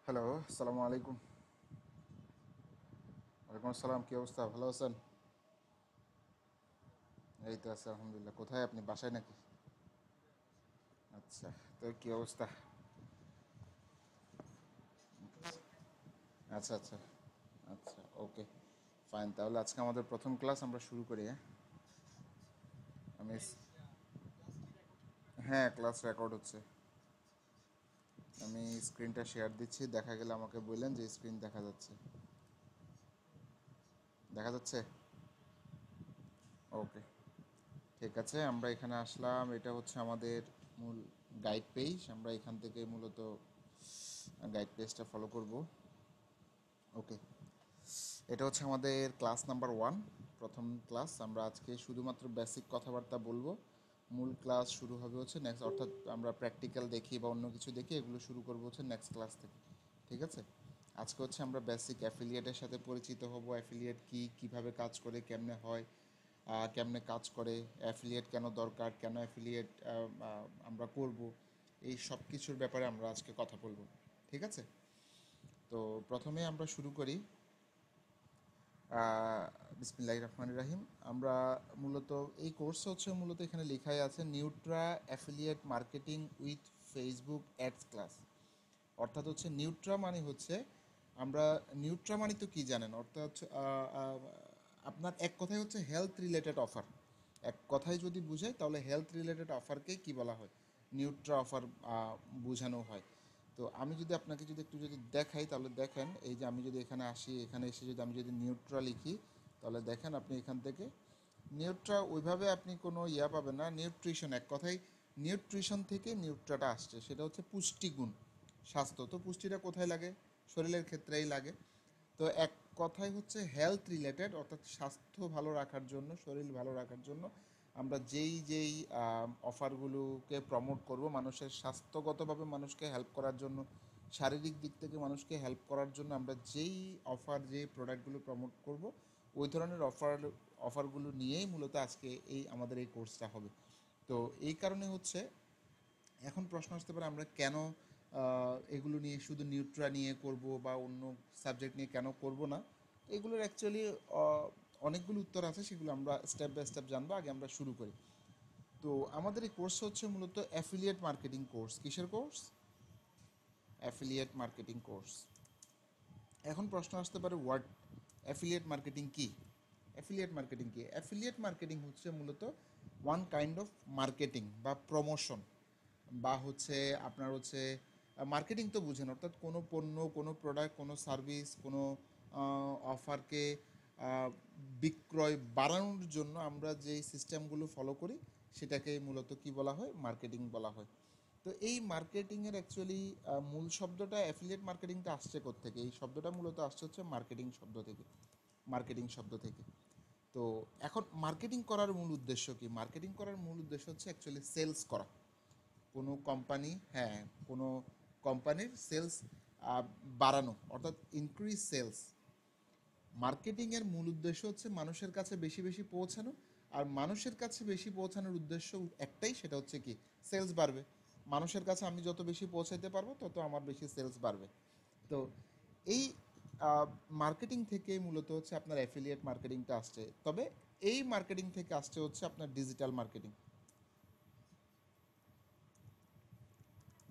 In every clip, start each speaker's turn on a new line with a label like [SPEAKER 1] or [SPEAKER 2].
[SPEAKER 1] Hello, আসসালামু আলাইকুম। ওয়ালাইকুম আসসালাম, কী অবস্থা? ভালো আছেন? এই তো আছে আলহামদুলিল্লাহ। কোথায় আপনি, বাসায় নাকি? আচ্ছা, তো কী অবস্থা? আচ্ছা আচ্ছা আচ্ছা, ওকে, ফাইন। তাহলে আজকে আমাদের প্রথম ক্লাস, আমরা শুরু করি, হ্যাঁ? আমি হ্যাঁ, ক্লাস রেকর্ড হচ্ছে। আমি স্ক্রিনটা শেয়ার দিচ্ছি, দেখা গেলে আমাকে বললেন যে স্ক্রিন দেখা যাচ্ছে। দেখা যাচ্ছে? ওকে, ঠিক আছে। আমরা এখানে আসলাম, এটা হচ্ছে আমাদের মূল গাইড পেজ। আমরা এখান থেকে মূলত গাইড পেজটা ফলো করব। ওকে, এটা হচ্ছে আমাদের ক্লাস নাম্বার 1, প্রথম ক্লাস। আমরা আজকে শুধুমাত্র বেসিক কথাবার্তা বলবো। মূল ক্লাস শুরু হবে হচ্ছে নেক্সট, অর্থাৎ আমরা প্র্যাকটিক্যাল দেখি বা অন্য কিছু দেখি, এগুলো শুরু করবো হচ্ছে নেক্সট ক্লাস থেকে। ঠিক আছে? আজকে হচ্ছে আমরা বেসিক অ্যাফিলিয়েটের সাথে পরিচিত হব। অ্যাফিলিয়েট কি, কিভাবে কাজ করে, কেমনে হয়, কেমনে কাজ করে, অ্যাফিলিয়েট কেন দরকার, কেন অ্যাফিলিয়েট আমরা করব, এই সব কিছুর ব্যাপারে আমরা আজকে কথা বলবো। ঠিক আছে? তো প্রথমে আমরা শুরু করি। বিসমিল্লাহির রহমানির রাহিম। আমরা মূলত এই কোর্স হচ্ছে মূলত এখানে লেখাই আছে nutra affiliate marketing with Facebook ads class. অর্থাৎ হচ্ছে নিউট্রা মানে হচ্ছে, আমরা নিউট্রা মানে তো কি জানেন, অর্থাৎ হচ্ছে আপনার এক কথায় হচ্ছে হেলথ রিলেটেড অফার। এক কথায় যদি বুঝাই তাহলে হেলথ রিলেটেড অফারকেই কি বলা হয়, নিউট্রা অফার বোঝানো হয়। তো আমি যদি আপনাকে যদি একটু যদি দেখাই, তাহলে দেখেন, এই যে আমি যদি এখানে আসি, এখানে এসে যদি আমি যদি নিউট্রা লিখি, তাহলে দেখেন আপনি এখান থেকে নিউট্রা ওইভাবে আপনি কোনো ইয়া পাবেন না। নিউট্রিশন, এক কথায় নিউট্রিশন থেকে নিউট্রাটা আসছে, সেটা হচ্ছে পুষ্টিগুণ। স্বাস্থ্য তো পুষ্টিটা কোথায় লাগে? শরীরের ক্ষেত্রেই লাগে। তো এক কথায় হচ্ছে হেলথ রিলেটেড, অর্থাৎ স্বাস্থ্য ভালো রাখার জন্য, শরীর ভালো রাখার জন্য আমরা যেই অফারগুলোকে প্রমোট করব, মানুষের স্বাস্থ্যগতভাবে মানুষকে হেল্প করার জন্য, শারীরিক দিক থেকে মানুষকে হেল্প করার জন্য আমরা যেই অফার, যে প্রোডাক্টগুলো প্রমোট করব, ওই ধরনের অফারগুলো নিয়েই মূলত আজকে এই আমাদের এই কোর্সটা হবে। তো এই কারণে হচ্ছে এখন প্রশ্ন আসতে পারে আমরা কেন এগুলো নিয়ে, শুধু নিউট্রা নিয়ে করব বা অন্য সাবজেক্ট নিয়ে কেন করব না। এগুলোর অ্যাকচুয়ালি অনেকগুলো উত্তর আছে, সেগুলো আমরা স্টেপ বাই স্টেপ জানবো। আগে আমরা শুরু করি। তো আমাদের এই কোর্স হচ্ছে মূলত অ্যাফিলিয়েট মার্কেটিং কোর্স। কিসের কোর্স? Affiliate marketing course. এখন প্রশ্ন আসতে পারে হোয়াট, অ্যাফিলিয়েট মার্কেটিং কি? অ্যাফিলিয়েট মার্কেটিং কি? অ্যাফিলিয়েট মার্কেটিং হচ্ছে মূলত ওয়ান কাইন্ড অফ মার্কেটিং বা প্রমোশন, বা হচ্ছে আপনার হচ্ছে মার্কেটিং তো বুঝেন, অর্থাৎ কোনো পণ্য, কোনো প্রোডাক্ট, কোনো সার্ভিস, কোনো অফারকে বিক্রয় বাড়ানোর জন্য আমরা যেই সিস্টেমগুলো ফলো করি, সেটাকে মূলত কি বলা হয়? মার্কেটিং বলা হয়। তো এই মার্কেটিংয়ের অ্যাকচুয়ালি মূল শব্দটা, অ্যাফিলিয়েট মার্কেটিংটা আসছে কোত্থেকে? এই শব্দটা মূলত আসছে হচ্ছে মার্কেটিং শব্দ থেকে। মার্কেটিং শব্দ থেকে। তো এখন মার্কেটিং করার মূল উদ্দেশ্য কি? মার্কেটিং করার মূল উদ্দেশ্য হচ্ছে অ্যাকচুয়ালি সেলস করা। কোনো কোম্পানি, হ্যাঁ, কোনো কোম্পানির সেলস বাড়ানো, অর্থাৎ ইনক্রিজ সেলস। মার্কেটিংয়ের মূল উদ্দেশ্য হচ্ছে মানুষের কাছে বেশি বেশি পৌঁছানো। আর মানুষের কাছে বেশি পৌঁছানোর উদ্দেশ্য একটাই, সেটা হচ্ছে কি? সেলস বাড়বে। মানুষের কাছে আমি যত বেশি পৌঁছাতে পারবো, তত আমার বেশি সেলস বাড়বে। তো এই মার্কেটিং থেকে মূলত হচ্ছে আপনার অ্যাফিলিয়েট মার্কেটিংটা আসছে। তবে এই মার্কেটিং থেকে আসছে হচ্ছে আপনার ডিজিটাল মার্কেটিং।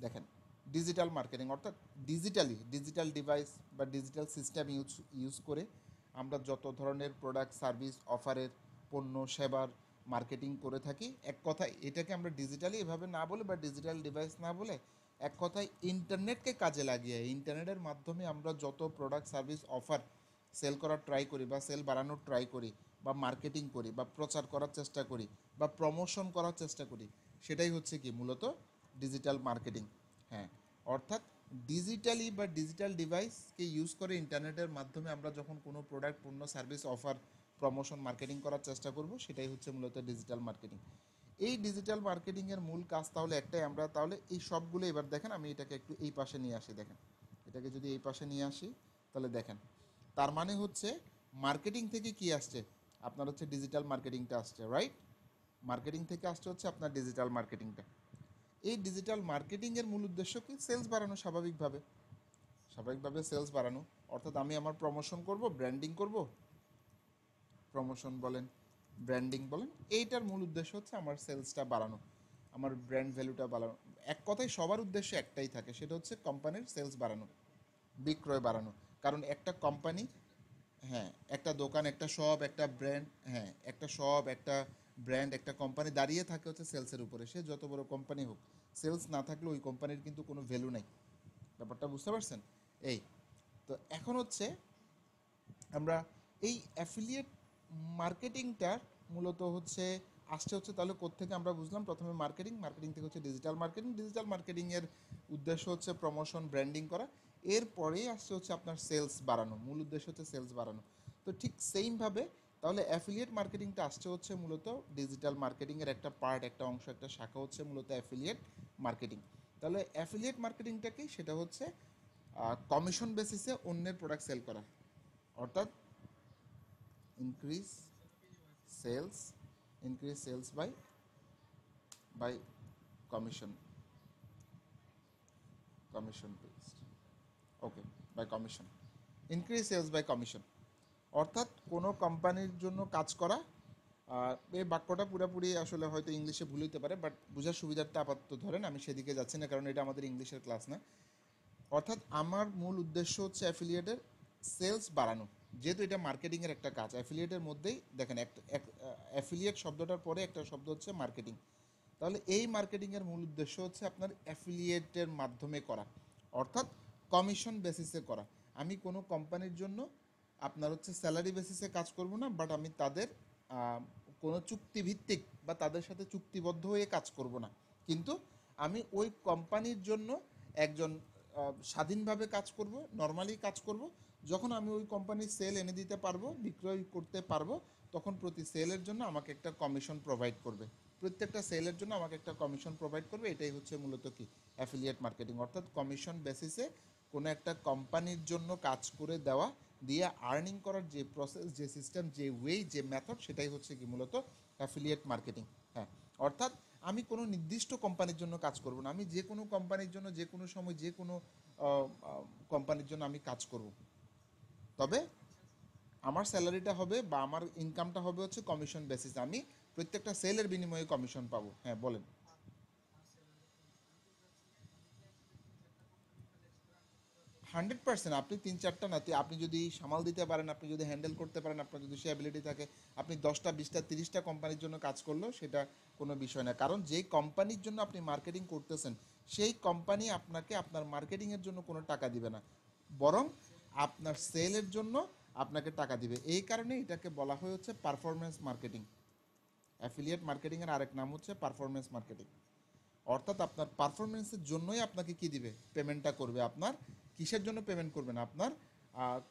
[SPEAKER 1] দেখেন, ডিজিটাল মার্কেটিং অর্থাৎ ডিজিটাল ডিভাইস বা ডিজিটাল সিস্টেম ইউজ করে আমরা যত ধরনের প্রোডাক্ট, সার্ভিস, অফারের, পণ্য, সেবার মার্কেটিং করে থাকি। এক কথায় এটাকে আমরা ডিজিটালি এভাবে না বলে বা ডিজিটাল ডিভাইস না বলে, এক কথায় ইন্টারনেটকে কাজে লাগিয়ে ইন্টারনেটের মাধ্যমে আমরা যত প্রোডাক্ট, সার্ভিস, অফার সেল করার ট্রাই করি বা সেল বাড়ানোর ট্রাই করি বা মার্কেটিং করি বা প্রচার করার চেষ্টা করি বা প্রমোশন করার চেষ্টা করি, সেটাই হচ্ছে কি মূলত ডিজিটাল মার্কেটিং। হ্যাঁ, অর্থাৎ ডিজিটালি বা ডিজিটাল ডিভাইসকে ইউজ করে ইন্টারনেটের মাধ্যমে আমরা যখন কোনো প্রোডাক্ট, পণ্য, সার্ভিস, অফার, প্রমোশন, মার্কেটিং করার চেষ্টা করব, সেটাই হচ্ছে মূলত ডিজিটাল মার্কেটিং। এই ডিজিটাল মার্কেটিংয়ের মূল কাজ তাহলে একটাই। আমরা তাহলে এই সবগুলো এবার দেখেন, আমি এটাকে একটু এই পাশে নিয়ে আসি। দেখেন, এটাকে যদি এই পাশে নিয়ে আসি, তাহলে দেখেন, তার মানে হচ্ছে মার্কেটিং থেকে কি আসছে? আপনার হচ্ছে ডিজিটাল মার্কেটিংটা আসছে, রাইট? মার্কেটিং থেকে আসছে হচ্ছে আপনার ডিজিটাল মার্কেটিংটা। এই ডিজিটাল মার্কেটিংয়ের মূল উদ্দেশ্য কি? সেলস বাড়ানো, স্বাভাবিকভাবে। স্বাভাবিকভাবে সেলস বাড়ানো, অর্থাৎ আমি আমার প্রমোশন করব, ব্র্যান্ডিং করব, প্রমোশন বলেন, ব্র্যান্ডিং বলেন, এইটার মূল উদ্দেশ্য হচ্ছে আমার সেলসটা বাড়ানো, আমার ব্র্যান্ড ভ্যালুটা বাড়ানো। এক কথায় সবার উদ্দেশ্য একটাই থাকে, সেটা হচ্ছে কোম্পানির সেলস বাড়ানো, বিক্রয় বাড়ানো। কারণ একটা কোম্পানি, হ্যাঁ, একটা দোকান, একটা শপ, একটা ব্র্যান্ড, হ্যাঁ, একটা শপ, একটা ব্র্যান্ড, একটা কোম্পানি দাঁড়িয়ে থাকে হচ্ছে সেলসের উপরে। সে যত বড় কোম্পানি হোক, সেলস না থাকলে ওই কোম্পানির কিন্তু কোনো ভ্যালু নাই। ব্যাপারটা বুঝতে পারছেন? এই তো এখন হচ্ছে আমরা এই অ্যাফিলিয়েট মার্কেটিংটার মূলত হচ্ছে আসছে হচ্ছে, তাহলে কোত্থেকে আমরা বুঝলাম? প্রথমে মার্কেটিং, মার্কেটিং থেকে হচ্ছে ডিজিটাল মার্কেটিং, ডিজিটাল মার্কেটিংয়ের উদ্দেশ্য হচ্ছে প্রমোশন, ব্র্যান্ডিং করা। এরপরেই আসছে হচ্ছে আপনার সেলস বাড়ানো, মূল উদ্দেশ্য হচ্ছে সেলস বাড়ানো। তো ঠিক সেইমভাবে তাহলে অ্যাফিলিয়েট মার্কেটিংটা আসছে হচ্ছে মূলত ডিজিটাল মার্কেটিংয়ের একটা পার্ট, একটা অংশ, একটা শাখা হচ্ছে মূলত অ্যাফিলিয়েট মার্কেটিং। তাহলে অ্যাফিলিয়েট মার্কেটিংটা কি? সেটা হচ্ছে কমিশন বেসিসে অন্যের প্রোডাক্ট সেল করা, অর্থাৎ increase sales, increase sales by commission, commission based, okay, by commission, increase sales by commission, অর্থাৎ কোনো কোম্পানির জন্য কাজ করা। আর এই বাক্যটা পুরোপুরি আসলে হয়তো ইংলিশে ভুল হতে পারে, বাট বোঝার সুবিধার্থে আপাতত ধরেন, আমি সেদিকে যাচ্ছি না কারণ এটা আমাদের ইংলিশের ক্লাস না। অর্থাৎ আমার মূল উদ্দেশ্য হচ্ছে অ্যাফিলিয়েটের সেলস বাড়ানো, যেহেতু এটা মার্কেটিংয়ের একটা কাজ। অ্যাফিলিয়েটের মধ্যেই দেখেন একটা অ্যাফিলিয়েট শব্দটার পরে একটা শব্দ হচ্ছে মার্কেটিং। তাহলে এই মার্কেটিংয়ের মূল উদ্দেশ্য হচ্ছে আপনার অ্যাফিলিয়েটের মাধ্যমে করা, অর্থাৎ কমিশন বেসিসে করা। আমি কোনো কোম্পানির জন্য আপনার হচ্ছে স্যালারি বেসিসে কাজ করব না, বাট আমি তাদের আহ, কোনো চুক্তিভিত্তিক বা তাদের সাথে চুক্তিবদ্ধ হয়ে কাজ করব না, কিন্তু আমি ওই কোম্পানির জন্য একজন স্বাধীনভাবে কাজ করব, নর্মালি কাজ করব। যখন আমি ওই কোম্পানির সেল এনে দিতে পারবো, বিক্রয় করতে পারবো, তখন প্রতি সেলের জন্য আমাকে একটা কমিশন প্রোভাইড করবে, প্রত্যেকটা সেলের জন্য আমাকে একটা কমিশন প্রোভাইড করবে। এটাই হচ্ছে মূলত কি অ্যাফিলিয়েট মার্কেটিং, অর্থাৎ কমিশন বেসিসে কোনো একটা কোম্পানির জন্য কাজ করে দেওয়া, দিয়ে আর্নিং করার যে প্রসেস, যে সিস্টেম, যে ওয়ে, যে মেথড, সেটাই হচ্ছে কি মূলত অ্যাফিলিয়েট মার্কেটিং। হ্যাঁ, অর্থাৎ আমি কোনো নির্দিষ্ট কোম্পানির জন্য কাজ করব না, আমি যে কোনো কোম্পানির জন্য যে কোনো সময় যে কোনো কোম্পানির জন্য আমি কাজ করব, তবে আমার স্যালারিটা হবে বা আমার ইনকামটা হবে হচ্ছে কমিশন বেসিস, আমি প্রত্যেকটা সেলের বিনিময়ে কমিশন পাবো। হ্যাঁ বলেন। 100%, আপনি 3-4টা না, আপনি যদি সামাল দিতে পারেন, আপনি যদি হ্যান্ডেল করতে পারেন, আপনার যদি সে অ্যাবিলিটি থাকে, আপনি 10টা, 20টা, 30টা কোম্পানির জন্য কাজ করলেও সেটা কোনো বিষয় না। কারণ যেই কোম্পানির জন্য আপনি মার্কেটিং করতেছেন, সেই কোম্পানি আপনাকে আপনার মার্কেটিংয়ের জন্য কোনো টাকা দিবে না, বরং আপনার সেলের জন্য আপনাকে টাকা দিবে। এই কারণে এটাকে বলা হয় হচ্ছে পারফরমেন্স মার্কেটিং। অ্যাফিলিয়েট মার্কেটিংয়ের আরেক নাম হচ্ছে পারফরমেন্স মার্কেটিং, অর্থাৎ আপনার পারফরমেন্সের জন্যই আপনাকে কি দিবে, পেমেন্টটা করবে। আপনার কিসের জন্য পেমেন্ট করবেন? আপনার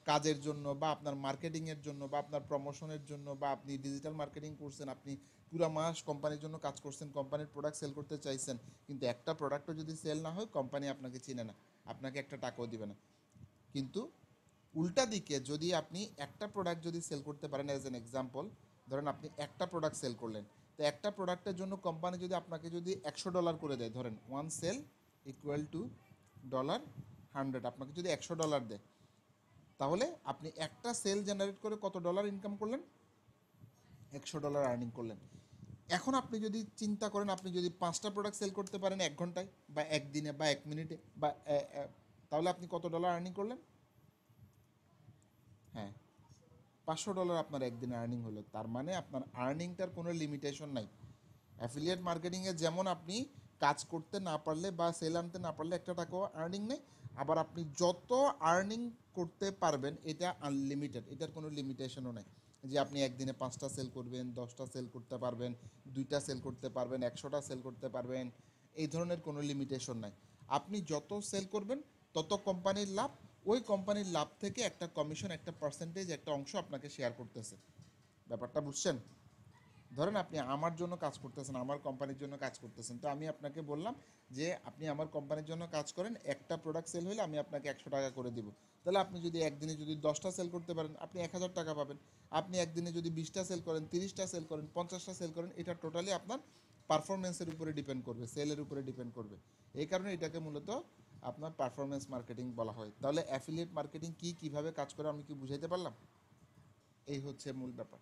[SPEAKER 1] কাজের জন্য, বা আপনার মার্কেটিংয়ের জন্য, বা আপনার প্রমোশনের জন্য, বা আপনি ডিজিটাল মার্কেটিং করছেন, আপনি পুরো মাস কোম্পানির জন্য কাজ করছেন, কোম্পানির প্রোডাক্ট সেল করতে চাইছেন, কিন্তু একটা প্রোডাক্টও যদি সেল না হয়, কোম্পানি আপনাকে চিনে না, আপনাকে একটা টাকাও দিবে না। কিন্তু উল্টা দিকে যদি আপনি একটা প্রোডাক্ট যদি সেল করতে পারেন, অ্যাজ এন এক্সাম্পল, ধরেন আপনি একটা প্রোডাক্ট সেল করলেন, তো একটা প্রোডাক্টের জন্য কোম্পানি যদি আপনাকে যদি $100 করে দেয়, ধরেন ওয়ান সেল ইকুয়াল টু $100, আপনাকে যদি $100 দেয়, তাহলে আপনি একটা সেল জেনারেট করে কত ডলার ইনকাম করলেন? $100 আর্নিং করলেন। এখন আপনি যদি চিন্তা করেন, আপনি যদি 5টা প্রোডাক্ট সেল করতে পারেন 1 ঘন্টায় বা 1 দিনে বা 1 মিনিটে বা তাহলে আপনি কত ডলার আর্নিং করলেন? হ্যাঁ, $500 আপনার একদিনে আর্নিং হলো। তার মানে আপনার আর্নিংটার কোনো লিমিটেশন নাই। অ্যাফিলিয়েট মার্কেটিংয়ে যেমন আপনি কাজ করতে না পারলে বা সেল আনতে না পারলে একটা টাকাও আর্নিং নেই, আবার আপনি যত আর্নিং করতে পারবেন এটা আনলিমিটেড, এটার কোনো লিমিটেশনও নেই যে আপনি একদিনে 5টা সেল করবেন, 10টা সেল করতে পারবেন, 2টা সেল করতে পারবেন, 100টা সেল করতে পারবেন, এই ধরনের কোনো লিমিটেশন নাই। আপনি যত সেল করবেন তত কোম্পানির লাভ, ওই কোম্পানির লাভ থেকে একটা কমিশন, একটা পার্সেন্টেজ, একটা অংশ আপনাকে শেয়ার করতেছে। ব্যাপারটা বুঝছেন? ধরেন আপনি আমার জন্য কাজ করতেছেন, আমার কোম্পানির জন্য কাজ করতেছেন, তো আমি আপনাকে বললাম যে আপনি আমার কোম্পানির জন্য কাজ করেন, একটা প্রোডাক্ট সেল হলে আমি আপনাকে $100 করে দিব। তাহলে আপনি যদি একদিনে যদি 10টা সেল করতে পারেন, আপনি $1000 পাবেন। আপনি একদিনে যদি 20টা সেল করেন, 30টা সেল করেন, 50টা সেল করেন, এটা টোটালি আপনার পারফরমেন্সের উপরে ডিপেন্ড করবে, সেলের উপরে ডিপেন্ড করবে। এই কারণে এটাকে মূলত আপনার পারফরমেন্স মার্কেটিং বলা হয়। তাহলে অ্যাফিলিয়েট মার্কেটিং কি, কিভাবে কাজ করে আমি কি বুঝাইতে পারলাম? এই হচ্ছে মূল ব্যাপার।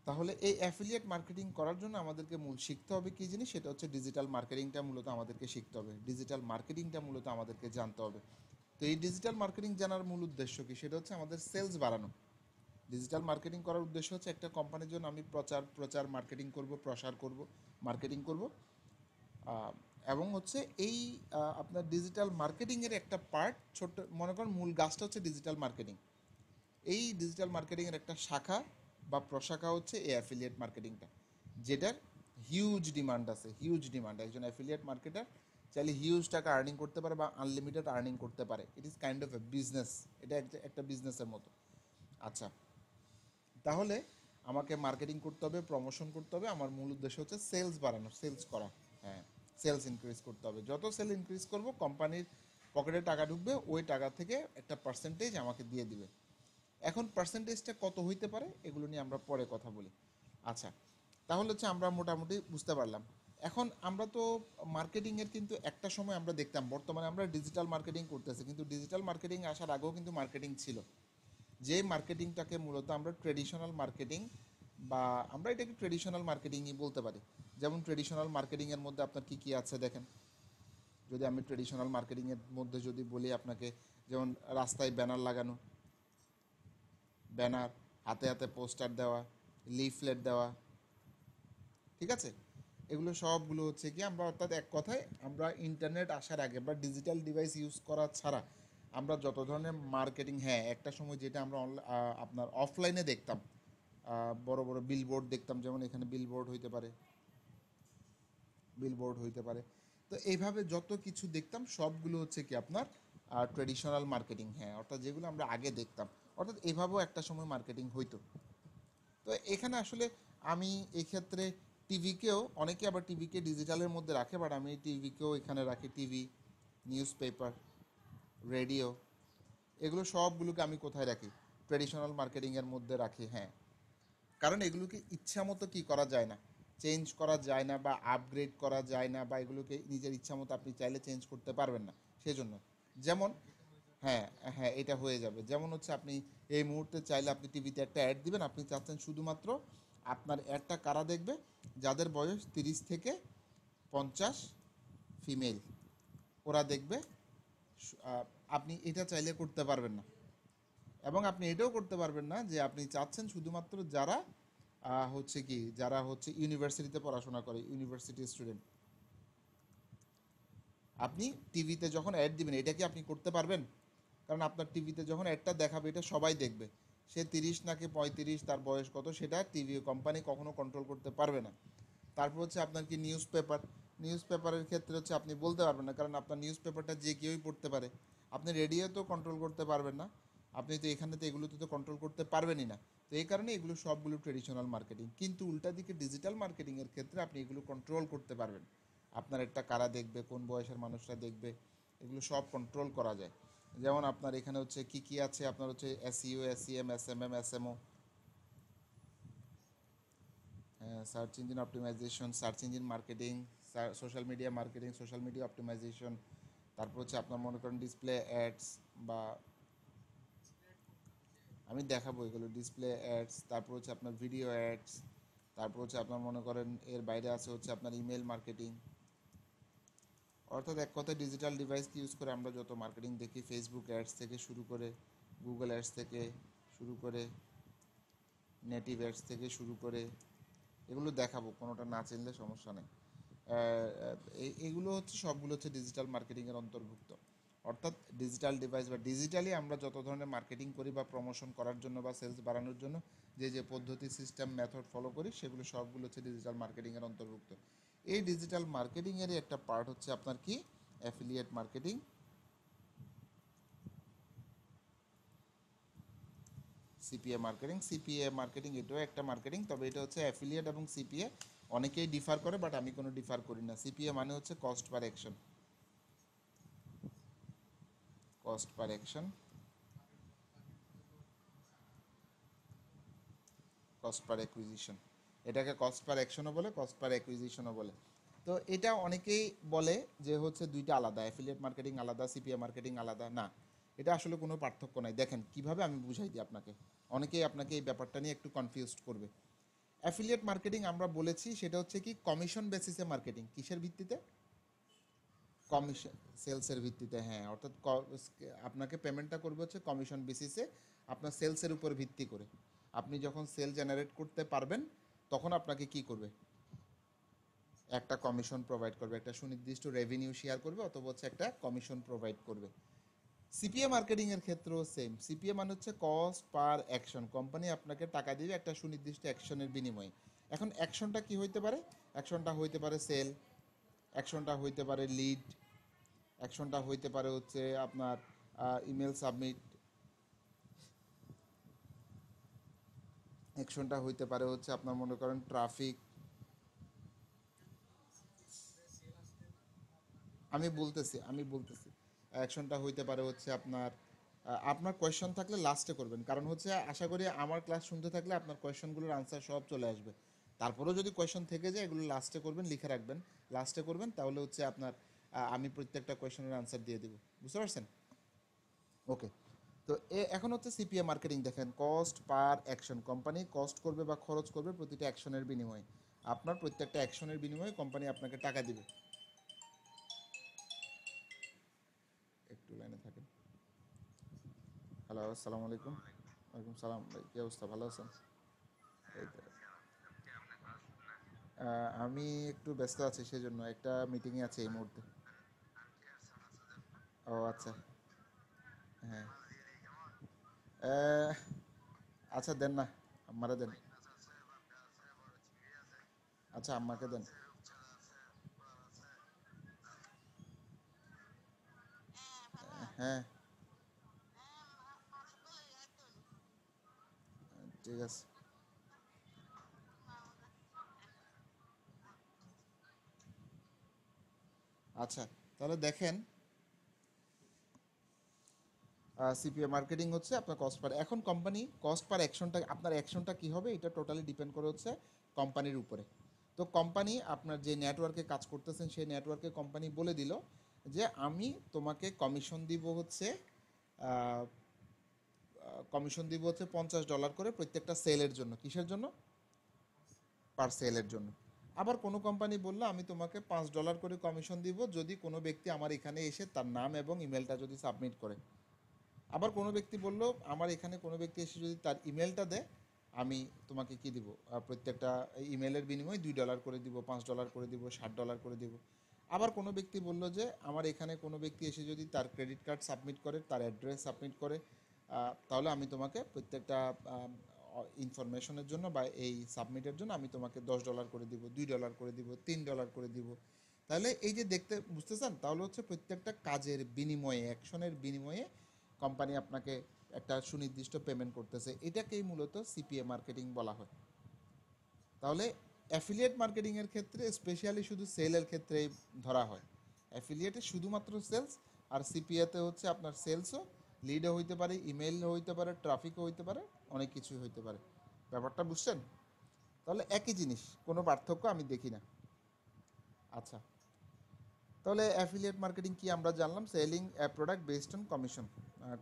[SPEAKER 1] তাহলে এই অ্যাফিলিয়েট মার্কেটিং করার জন্য আমাদেরকে মূল শিখতে হবে কী জিনিস, সেটা হচ্ছে ডিজিটাল মার্কেটিংটা মূলত আমাদেরকে শিখতে হবে, ডিজিটাল মার্কেটিংটা মূলত আমাদেরকে জানতে হবে। তো এই ডিজিটাল মার্কেটিং জানার মূল উদ্দেশ্য কী, সেটা হচ্ছে আমাদের সেলস বাড়ানো। ডিজিটাল মার্কেটিং করার উদ্দেশ্য হচ্ছে একটা কোম্পানির জন্য আমি প্রচার মার্কেটিং করব, প্রসার করব, মার্কেটিং করব। এবং হচ্ছে এই আপনার ডিজিটাল মার্কেটিংয়ের একটা পার্ট, ছোট্ট মনে করেন মূল গাছটা হচ্ছে ডিজিটাল মার্কেটিং। এই ডিজিটাল মার্কেটিংয়ের একটা শাখা বা প্রশাখা হচ্ছে এই অ্যাফিলিয়েট মার্কেটিংটা, যেটার হিউজ ডিমান্ড আছে, হিউজ ডিমান্ড। একজন অ্যাফিলিয়েট মার্কেটার চাইলে হিউজ টাকা আর্নিং করতে পারে বা আনলিমিটেড আর্নিং করতে পারে। It is kind of A business, এটা একটা বিজনেসের মতো। আচ্ছা, তাহলে আমাকে মার্কেটিং করতে হবে, প্রমোশন করতে হবে, আমার মূল উদ্দেশ্য হচ্ছে সেলস বাড়ানো, সেলস করা। হ্যাঁ, সেলস ইনক্রিজ করতে হবে। যত সেল ইনক্রিজ করব কোম্পানির পকেটে টাকা ঢুকবে, ওই টাকা থেকে একটা পার্সেন্টেজ আমাকে দিয়ে দিবে। এখন পার্সেন্টেজটা কত হইতে পারে এগুলো নিয়ে আমরা পরে কথা বলি। আচ্ছা, তাহলে হচ্ছে আমরা মোটামুটি বুঝতে পারলাম। এখন আমরা তো মার্কেটিংয়ের কিন্তু একটা সময় আমরা দেখতাম, বর্তমানে আমরা ডিজিটাল মার্কেটিং করতেছি, কিন্তু ডিজিটাল মার্কেটিং আসার আগেও কিন্তু মার্কেটিং ছিল। যে মার্কেটিংটাকে মূলত আমরা ট্রেডিশনাল মার্কেটিং, বা আমরা এটাকে ট্রেডিশনাল মার্কেটিংই বলতে পারি। যেমন ট্রেডিশনাল মার্কেটিংয়ের মধ্যে আপনার কী কী আছে দেখেন। যদি আমি ট্রেডিশনাল মার্কেটিংয়ের মধ্যে যদি বলি আপনাকে, যেমন রাস্তায় ব্যানার লাগানো, ব্যানার, হাতে হাতে পোস্টার দেওয়া, লিফলেট দেওয়া, ঠিক আছে? এগুলো সবগুলো হচ্ছে কি আমরা, অর্থাৎ এক কথায় আমরা ইন্টারনেট আসার আগে বা ডিজিটাল ডিভাইস ইউজ করা ছাড়া আমরা যত ধরনের মার্কেটিং, হ্যাঁ একটা সময় যেটা আমরা আপনার অফলাইনে দেখতাম, বড় বড় বিলবোর্ড দেখতাম, যেমন এখানে বিলবোর্ড হইতে পারে, বিলবোর্ড হইতে পারে। তো এইভাবে যত কিছু দেখতাম সবগুলো হচ্ছে কি আপনার ট্রেডিশনাল মার্কেটিং, হ্যাঁ, অর্থাৎ যেগুলো আমরা আগে দেখতাম, অর্থাৎ এভাবেও একটা সময় মার্কেটিং হইতো। তো এখানে আসলে আমি এক্ষেত্রে টিভিকেও, অনেকে আবার টিভিকে ডিজিটালের মধ্যে রাখে, বাট আমি টিভিকেও এখানে রাখি। টিভি, নিউজ পেপার, রেডিও, এগুলো সবগুলোকে আমি কোথায় রাখি? ট্রেডিশনাল মার্কেটিংয়ের মধ্যে রাখি, হ্যাঁ। কারণ এগুলোকে ইচ্ছা মতো কী করা যায় না, চেঞ্জ করা যায় না বা আপগ্রেড করা যায় না, বা এগুলোকে নিজের ইচ্ছা মতো আপনি চাইলে চেঞ্জ করতে পারবেন না, সেজন্য। যেমন, হ্যাঁ হ্যাঁ, এটা হয়ে যাবে। যেমন হচ্ছে আপনি এই মুহূর্তে চাইলে আপনি টিভিতে একটা অ্যাড দিবেন, আপনি চাচ্ছেন শুধুমাত্র আপনার অ্যাডটা কারা দেখবে? যাদের বয়স 30 থেকে 50 ফিমেল, ওরা দেখবে। আপনি এটা চাইলে করতে পারবেন না, এবং আপনি এটাও করতে পারবেন না যে আপনি চাচ্ছেন শুধুমাত্র যারা হচ্ছে কি, যারা হচ্ছে ইউনিভার্সিটিতে পড়াশোনা করে, ইউনিভার্সিটি স্টুডেন্ট। আপনি টিভিতে যখন অ্যাড দিবেন, এটা কি আপনি করতে পারবেন? কারণ আপনার টিভিতে যখন অ্যাডটা দেখাবে, এটা সবাই দেখবে। সে 30 নাকি 35, তার বয়স কত, সেটা টিভি কোম্পানি কখনো কন্ট্রোল করতে পারবে না। তারপর হচ্ছে আপনার কি নিউজ পেপার, নিউজ পেপারের ক্ষেত্রে হচ্ছে আপনি বলতে পারবেন না, কারণ আপনার নিউজ পেপারটা যে কেউই পড়তে পারে। আপনি রেডিও তো কন্ট্রোল করতে পারবেন না, আপনি তো এখানে তো এগুলোতে তো কন্ট্রোল করতে পারবেনই না। তো এই কারণে এগুলো সবগুলো ট্রেডিশনাল মার্কেটিং। কিন্তু উল্টা দিকে ডিজিটাল মার্কেটিংয়ের ক্ষেত্রে আপনি এগুলো কন্ট্রোল করতে পারবেন। আপনার একটা কারা দেখবে, কোন বয়সের মানুষরা দেখবে, এগুলো সব কন্ট্রোল করা যায়। যেমন আপনার এখানে হচ্ছে কি কি আছে, আপনার হচ্ছে SEO, SEM, SMM, SMO, search engine optimisation, search engine marketing, social media marketing, social media optimisation. তারপর হচ্ছে আপনার মনে করেন ডিসপ্লে অ্যাডস, বা আমি দেখাবো এগুলো, ডিসপ্লে অ্যাডস, তারপর হচ্ছে আপনার ভিডিও অ্যাডস, তারপর হচ্ছে আপনার মনে করেন এর বাইরে আছে হচ্ছে আপনার ইমেল মার্কেটিং। অর্থাৎ এক কথায় ডিজিটাল ডিভাইসকে ইউজ করে আমরা যত মার্কেটিং দেখি, ফেসবুক অ্যাডস থেকে শুরু করে, গুগল অ্যাডস থেকে শুরু করে, নেটিভ অ্যাডস থেকে শুরু করে, এগুলো দেখাবো, কোনোটা না চিনলে সমস্যা নেই। এগুলো হচ্ছে সবগুলো হচ্ছে ডিজিটাল মার্কেটিংয়ের অন্তর্ভুক্ত। অর্থাৎ ডিজিটাল ডিভাইস বা ডিজিটালি আমরা যত ধরনের মার্কেটিং করি বা প্রমোশন করার জন্য বা সেলস বাড়ানোর জন্য যে যে পদ্ধতি, সিস্টেম, মেথড ফলো করি, সেগুলো সবগুলো হচ্ছে ডিজিটাল মার্কেটিংয়ের অন্তর্ভুক্ত। এই ডিজিটাল মার্কেটিংয়েরই একটা পার্ট হচ্ছে আপনার কি, affiliate marketing, CPA marketing. CPA marketing এটাও একটা মার্কেটিং, তবে এটা হচ্ছে অ্যাফিলিয়েট এবং সিপিএ অনেকেই ডিফার করে, বাট আমি কোনো ডিফার করি না। সিপিএ মানে হচ্ছে cost per action, cost per action, cost per acquisition. এটাকে কস্ট পার অ্যাকশনও বলে, কস্ট পার অ্যাকুইজিশনও বলে। তো এটা অনেকেই বলে যে হচ্ছে দুইটা আলাদা, অ্যাফিলিয়েট মার্কেটিং আলাদা, সিপিএ মার্কেটিং আলাদা। না, এটা আসলে কোনো পার্থক্য নাই। দেখেন কিভাবে আমি বুঝাই দিই আপনাকে, অনেকেই আপনাকে এই ব্যাপারটা নিয়ে একটু কনফিউজড করবে। অ্যাফিলিয়েট মার্কেটিং আমরা বলেছি সেটা হচ্ছে কি কমিশন বেসিসে মার্কেটিং। কিসের ভিত্তিতে? কমিশন, সেলসের ভিত্তিতে, হ্যাঁ। অর্থাৎ আপনাকে পেমেন্টটা করবে হচ্ছে কমিশন বেসিসে, আপনার সেলসের উপর ভিত্তি করে। আপনি যখন সেল জেনারেট করতে পারবেন তখন আপনাকে কি করবে? একটা কমিশন প্রোভাইড করবে, একটা সুনির্দিষ্ট রেভিনিউ শেয়ার করবে, অথবা হচ্ছে একটা কমিশন প্রোভাইড করবে। সিপিএ মার্কেটিং এর ক্ষেত্রেও সেম। সিপিএ মানে হচ্ছে কস্ট পার অ্যাকশন। কোম্পানি আপনাকে টাকা দিবে একটা সুনির্দিষ্ট অ্যাকশনের বিনিময়ে। এখন অ্যাকশনটা কি হইতে পারে? অ্যাকশনটা হইতে পারে সেল, অ্যাকশনটা হইতে পারে লিড, অ্যাকশনটা হইতে পারে হচ্ছে আপনার ইমেল সাবমিট, অ্যাকশনটা হইতে পারে হচ্ছে আপনার মনে করেন ট্রাফিক। আমি বলতেছি অ্যাকশনটা হইতে পারে হচ্ছে আপনার আপনার কোয়েশ্চন থাকলে লাস্টে করবেন, কারণ হচ্ছে আশা করি আমার ক্লাস শুনতে থাকলে আপনার কোয়েশ্চনগুলোর আনসার সব চলে আসবে। তারপরেও যদি কোয়েশ্চন থেকে যায় এগুলো লাস্টে করবেন, লিখে রাখবেন, লাস্টে করবেন, তাহলে হচ্ছে আপনার আমি প্রত্যেকটা কোয়েশ্চনের আনসার দিয়ে দেবো। বুঝতে পারছেন? ওকে। তো এখন হচ্ছে সিপিএ মার্কেটিং। দেখেন cost per action, company cost করবে বা খরচ করবে প্রতিটা অ্যাকশনের বিনিময়ে। আপনার প্রত্যেকটা অ্যাকশনের বিনিময়ে কোম্পানি আপনাকে টাকা দিবে। একটু লাইনে থাকেন। হ্যালো, আসসালামু আলাইকুম। ওয়ালাইকুম সালাম ভাই, কী অবস্থা, ভালো আছেন? এই তো। আমি একটু ব্যস্ত আছি, সেই জন্য একটা মিটিংয়ে আছি এই মুহূর্তে। ও আচ্ছা। হ্যাঁ। আহ, আচ্ছা দেন না, আম্মারে দেন। আচ্ছা আম্মাকে দেন। হ্যাঁ, ঠিক আছে। আচ্ছা, তাহলে দেখেন সিপিএ মার্কেটিং হচ্ছে আপনার কস্ট পার। এখন কোম্পানি কস্ট পার অ্যাকশনটা, আপনার অ্যাকশনটা কী হবে এটা টোটালি ডিপেন্ড করে হচ্ছে কোম্পানির উপরে। তো কোম্পানি আপনার যে নেটওয়ার্কে কাজ করতেছেন সেই নেটওয়ার্কে কোম্পানি বলে দিল যে আমি তোমাকে কমিশন দিব হচ্ছে $50 করে প্রত্যেকটা সেলের জন্য। কিসের জন্য? পার সেলের জন্য। আবার কোনো কোম্পানি বললো আমি তোমাকে $5 করে কমিশন দিব যদি কোনো ব্যক্তি আমার এখানে এসে তার নাম এবং ইমেলটা যদি সাবমিট করে। আবার কোনো ব্যক্তি বলল আমার এখানে কোনো ব্যক্তি এসে যদি তার ইমেলটা দেয় আমি তোমাকে কি দিব, প্রত্যেকটা ইমেলের বিনিময়ে $2 করে দিব, $5 করে দিব, $60 করে দিব। আবার কোনো ব্যক্তি বলল যে আমার এখানে কোনো ব্যক্তি এসে যদি তার ক্রেডিট কার্ড সাবমিট করে, তার অ্যাড্রেস সাবমিট করে, তাহলে আমি তোমাকে প্রত্যেকটা ইনফরমেশনের জন্য বা এই সাবমিটের জন্য আমি তোমাকে $10 করে দিব, $2 করে দিব, $3 করে দিব। তাহলে এই যে দেখতে বুঝতেছেন, তাহলে হচ্ছে প্রত্যেকটা কাজের বিনিময়ে, অ্যাকশনের বিনিময়ে কোম্পানি আপনাকে একটা সুনির্দিষ্ট পেমেন্ট করতেছে। এটাকেই মূলত সিপিএ মার্কেটিং বলা হয়। তাহলে অ্যাফিলিয়েট মার্কেটিংয়ের ক্ষেত্রে স্পেশালি শুধু সেলের ক্ষেত্রেই ধরা হয়। অ্যাফিলিয়েটে শুধুমাত্র সেলস, আর সিপিএতে হচ্ছে আপনার সেলসও, লিডও হইতে পারে, ইমেইলও হইতে পারে, ট্রাফিকও হইতে পারে, অনেক কিছুই হইতে পারে। ব্যাপারটা বুঝছেন? তাহলে একই জিনিস, কোনো পার্থক্য আমি দেখি না। আচ্ছা, তাহলে অ্যাফিলিয়েট মার্কেটিং কি আমরা জানলাম? Selling A product based on commission,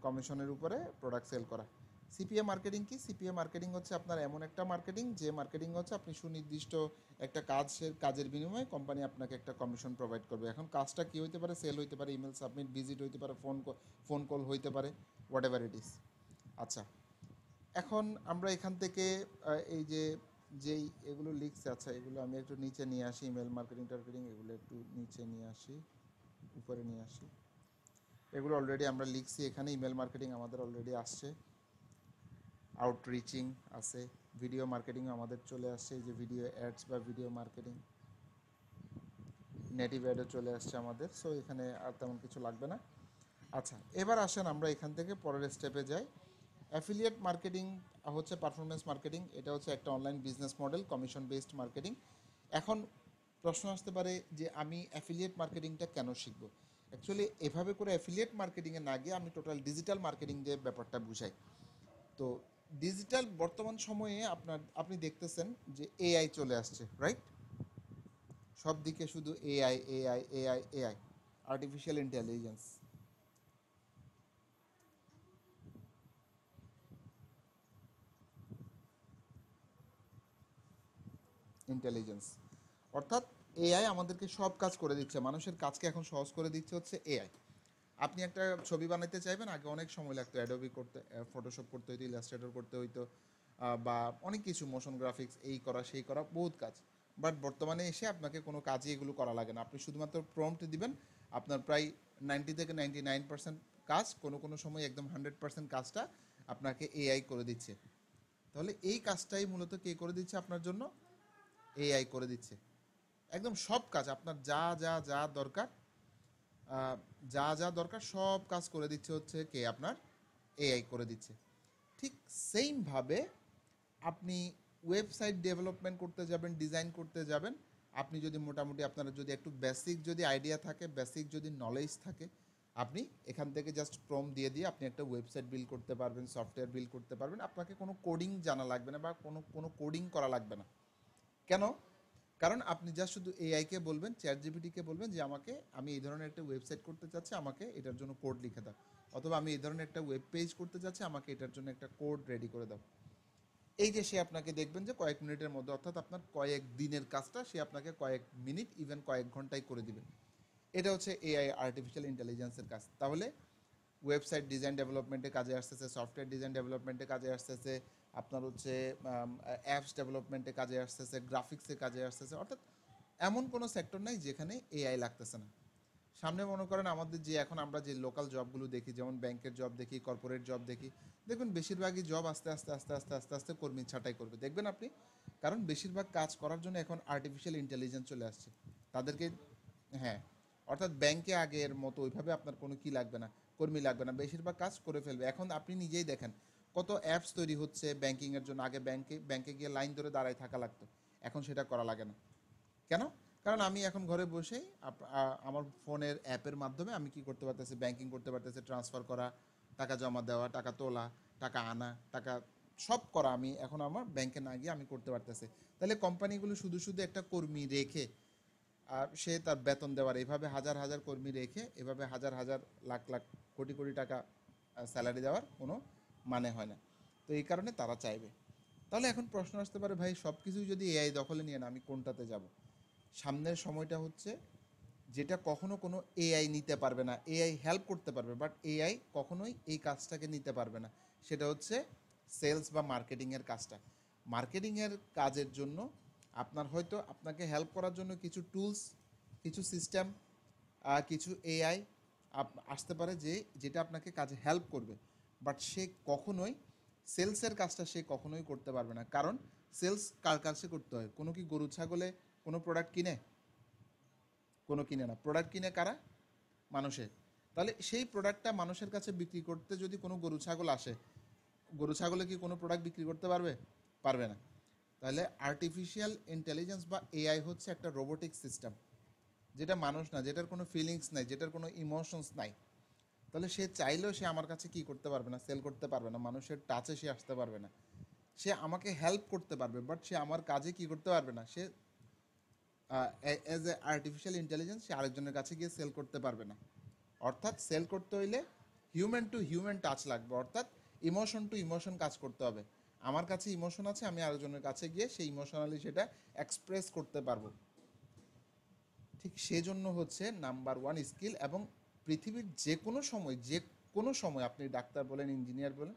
[SPEAKER 1] কমিশনের উপরে প্রোডাক্ট সেল করা। সিপিএ মার্কেটিং কি? সিপিএ মার্কেটিং হচ্ছে আপনার এমন একটা মার্কেটিং যে মার্কেটিং হচ্ছে আপনি সুনির্দিষ্ট একটা কাজের বিনিময়ে কোম্পানি আপনাকে একটা কমিশন প্রোভাইড করবে। এখন কাজটা কি হইতে পারে? সেল হইতে পারে, ইমেল সাবমিট, ভিজিট হইতে পারে, ফোন কল হইতে পারে, হোয়াট এভার ইট ইজ। আচ্ছা, এখন আমরা এখান থেকে এই যে যেই এগুলো লিখছে, আচ্ছা এগুলো আমি একটু নিচে নিয়ে আসি, ইমেল মার্কেটিং টার্গেটিং এগুলো একটু নিচে নিয়ে আসি, উপরে নিয়ে আসি। এগুলো অলরেডি আমরা লিখছি এখানে। ইমেল মার্কেটিং আমাদের অলরেডি আসছে, আউটরিচিং আছে, ভিডিও মার্কেটিং আমাদের চলে আসছে, এই যে ভিডিও অ্যাডস বা ভিডিও মার্কেটিং, নেটিভ অ্যাডও চলে আসছে আমাদের। সো এখানে আর তেমন কিছু লাগবে না। আচ্ছা, এবার আসেন আমরা এখান থেকে পরের স্টেপে যাই। অ্যাফিলিয়েট মার্কেটিং হচ্ছে পারফরমেন্স মার্কেটিং। এটা হচ্ছে একটা online business model, commission based marketing. এখন প্রশ্ন আসতে পারে যে আমি অ্যাফিলিয়েট মার্কেটিংটা কেন শিখবো? অ্যাকচুয়ালি এভাবে করে অ্যাফিলিয়েট মার্কেটিংয়ে না গিয়ে আমি টোটাল ডিজিটাল মার্কেটিং যে ব্যাপারটা বুঝাই। তো ডিজিটাল বর্তমান সময়ে আপনি দেখতেছেন যে এআই চলে আসছে, রাইট? সব দিকে শুধু AI AI AI AI, artificial intelligence. Intelligence অর্থাৎ এআই আমাদেরকে সব কাজ করে দিচ্ছে, মানুষের কাজকে এখন সহজ করে দিচ্ছে হচ্ছে এআই। আপনি একটা ছবি বানাতে চাইবেন, আগে অনেক সময় লাগতো, অ্যাডোবি করতে, ফটোশপ করতে হইতো, ইলাস্ট্রেটর করতে হইতো, বা অনেক কিছু, মোশন গ্রাফিক্স, এই করা সেই করা, বহুত কাজ। বাট বর্তমানে এসে আপনাকে কোনো কাজই এগুলো করা লাগে না, আপনি শুধুমাত্র প্রম্পট দিবেন, আপনার প্রায় 90 থেকে 99% কাজ, কোনো কোনো সময় একদম 100% কাজটা আপনাকে এআই করে দিচ্ছে। তাহলে এই কাজটাই মূলত কে করে দিচ্ছে আপনার জন্য? এআই করে দিচ্ছে। একদম সব কাজ আপনার যা যা যা দরকার, আহ, যা যা দরকার সব কাজ করে দিচ্ছে হচ্ছে কে? আপনার এআই করে দিচ্ছে। ঠিক সেইমভাবে আপনি ওয়েবসাইট ডেভেলপমেন্ট করতে যাবেন, ডিজাইন করতে যাবেন, আপনি যদি মোটামুটি আপনার যদি একটু বেসিক যদি আইডিয়া থাকে, বেসিক যদি নলেজ থাকে, আপনি এখান থেকে জাস্ট প্রম্পট দিয়ে দিয়ে আপনি একটা ওয়েবসাইট বিল্ড করতে পারবেন, সফটওয়্যার বিল্ড করতে পারবেন। আপনাকে কোনো কোডিং জানা লাগবে না, বা কোনো কোনো কোডিং করা লাগবে না। কেন? কারণ আপনি জাস্ট শুধু এআইকে বলবেন, চ্যাট জিপিটিকে বলবেন যে আমাকে, আমি এই ধরনের একটা ওয়েবসাইট করতে চাচ্ছি, আমাকে এটার জন্য কোড লিখে দাও, অথবা আমি এই ধরনের একটা ওয়েব পেজ করতে চাচ্ছি, আমাকে এটার জন্য একটা কোড রেডি করে দাও। এই যে সে আপনাকে দেখবেন যে কয়েক মিনিটের মধ্যে, অর্থাৎ আপনার কয়েক দিনের কাজটা সে আপনাকে কয়েক মিনিট, ইভেন কয়েক ঘন্টায় করে দিবে। এটা হচ্ছে এআই, আর্টিফিশিয়াল ইন্টেলিজেন্সের কাজ। তাহলে ওয়েবসাইট ডিজাইন ডেভেলপমেন্টে কাজে আসতেছে, সফটওয়্যার ডিজাইন ডেভেলপমেন্টে কাজে আসতেছে, আপনার হচ্ছে অ্যাপস ডেভেলপমেন্টে কাজে আসতেছে, গ্রাফিক্সে কাজে আসতেছে। অর্থাৎ এমন কোনো সেক্টর নাই যেখানে এআই লাগতেছে না। সামনে মনে করেন আমাদের যে এখন আমরা যে লোকাল জবগুলো দেখি, যেমন ব্যাংকের জব দেখি, কর্পোরেট জব দেখি, দেখবেন বেশিরভাগই জব আস্তে আস্তে আস্তে আস্তে আস্তে আস্তে কর্মী ছাঁটাই করবে, দেখবেন আপনি। কারণ বেশিরভাগ কাজ করার জন্য এখন আর্টিফিশিয়াল ইন্টেলিজেন্স চলে আসছে তাদেরকে। হ্যাঁ, অর্থাৎ ব্যাংকে আগের মতো ওইভাবে আপনার কোনো কি লাগবে না, কর্মী লাগবে না, বেশিরভাগ কাজ করে ফেলবে। এখন আপনি নিজেই দেখেন কত অ্যাপস তৈরি হচ্ছে ব্যাংকিংয়ের জন্য। আগে ব্যাংকে ব্যাংকে গিয়ে লাইন ধরে দাঁড়ায় থাকা লাগতো, এখন সেটা করা লাগে না। কেন? কারণ আমি এখন ঘরে বসেই আমার ফোনের অ্যাপের মাধ্যমে আমি কি করতে পারতেছি? ব্যাংকিং করতে পারতেছি, ট্রান্সফার করা, টাকা জমা দেওয়া, টাকা তোলা, টাকা আনা, টাকা সব করা আমি এখন আমার ব্যাংকে না গিয়ে আমি করতে পারতেছি। তাহলে কোম্পানিগুলো শুধু শুধু একটা কর্মী রেখে, আর সে তার বেতন দেওয়ার, এভাবে হাজার হাজার কর্মী রেখে, এভাবে হাজার হাজার লাখ লাখ কোটি কোটি টাকা স্যালারি দেওয়ার কোনো মানে হয় না। তো এই কারণে তারা চাইবে। তাহলে এখন প্রশ্ন আসতে পারে, ভাই সব কিছুই যদি এআই দখলে নিয়ে না, আমি কোনটাতে যাব? সামনের সময়টা হচ্ছে যেটা কখনো কোনো এআই নিতে পারবে না। এআই হেল্প করতে পারবে, বাট এআই কখনোই এই কাজটাকে নিতে পারবে না। সেটা হচ্ছে সেলস বা মার্কেটিংয়ের কাজটা। মার্কেটিংয়ের কাজের জন্য আপনার হয়তো আপনাকে হেল্প করার জন্য কিছু টুলস, কিছু সিস্টেম, কিছু এআই আসতে পারে, যে যেটা আপনাকে কাজে হেল্প করবে। বাট সে কখনোই সেলসের কাজটা সে কখনোই করতে পারবে না। কারণ সেলস কার কাছে করতে হয়? কোনো কি গরু ছাগলে কোনো প্রোডাক্ট কিনে? কোনো কিনে না। প্রোডাক্ট কিনে কারা? মানুষে। তাহলে সেই প্রোডাক্টটা মানুষের কাছে বিক্রি করতে যদি কোনো গরু ছাগল আসে, গরু ছাগলে কি কোনো প্রোডাক্ট বিক্রি করতে পারবে? পারবে না। তাহলে আর্টিফিশিয়াল ইন্টেলিজেন্স বা এআই হচ্ছে একটা রোবোটিক সিস্টেম, যেটা মানুষ না, যেটার কোনো ফিলিংস নাই, যেটার কোনো ইমোশনস নাই। তাহলে সে চাইলেও সে আমার কাছে কি করতে পারবে না? সেল করতে পারবে না, মানুষের টাচে সে আসতে পারবে না। সে আমাকে হেল্প করতে পারবে, বাট সে আমার কাজে কি করতে পারবে না। সে অ্যাজ এ আর্টিফিশিয়াল ইন্টেলিজেন্স সে আরেকজনের কাছে গিয়ে সেল করতে পারবে না। অর্থাৎ সেল করতে হইলে হিউম্যান টু হিউম্যান টাচ লাগবে, অর্থাৎ ইমোশন টু ইমোশন কাজ করতে হবে। আমার কাছে ইমোশন আছে, আমি আরেকজনের কাছে গিয়ে সেই ইমোশনালি সেটা এক্সপ্রেস করতে পারবো। ঠিক সেজন্য হচ্ছে নাম্বার ওয়ান স্কিল। এবং পৃথিবীর যে কোনো সময়, যে কোনো সময়, আপনি ডাক্তার বলেন, ইঞ্জিনিয়ার বলেন,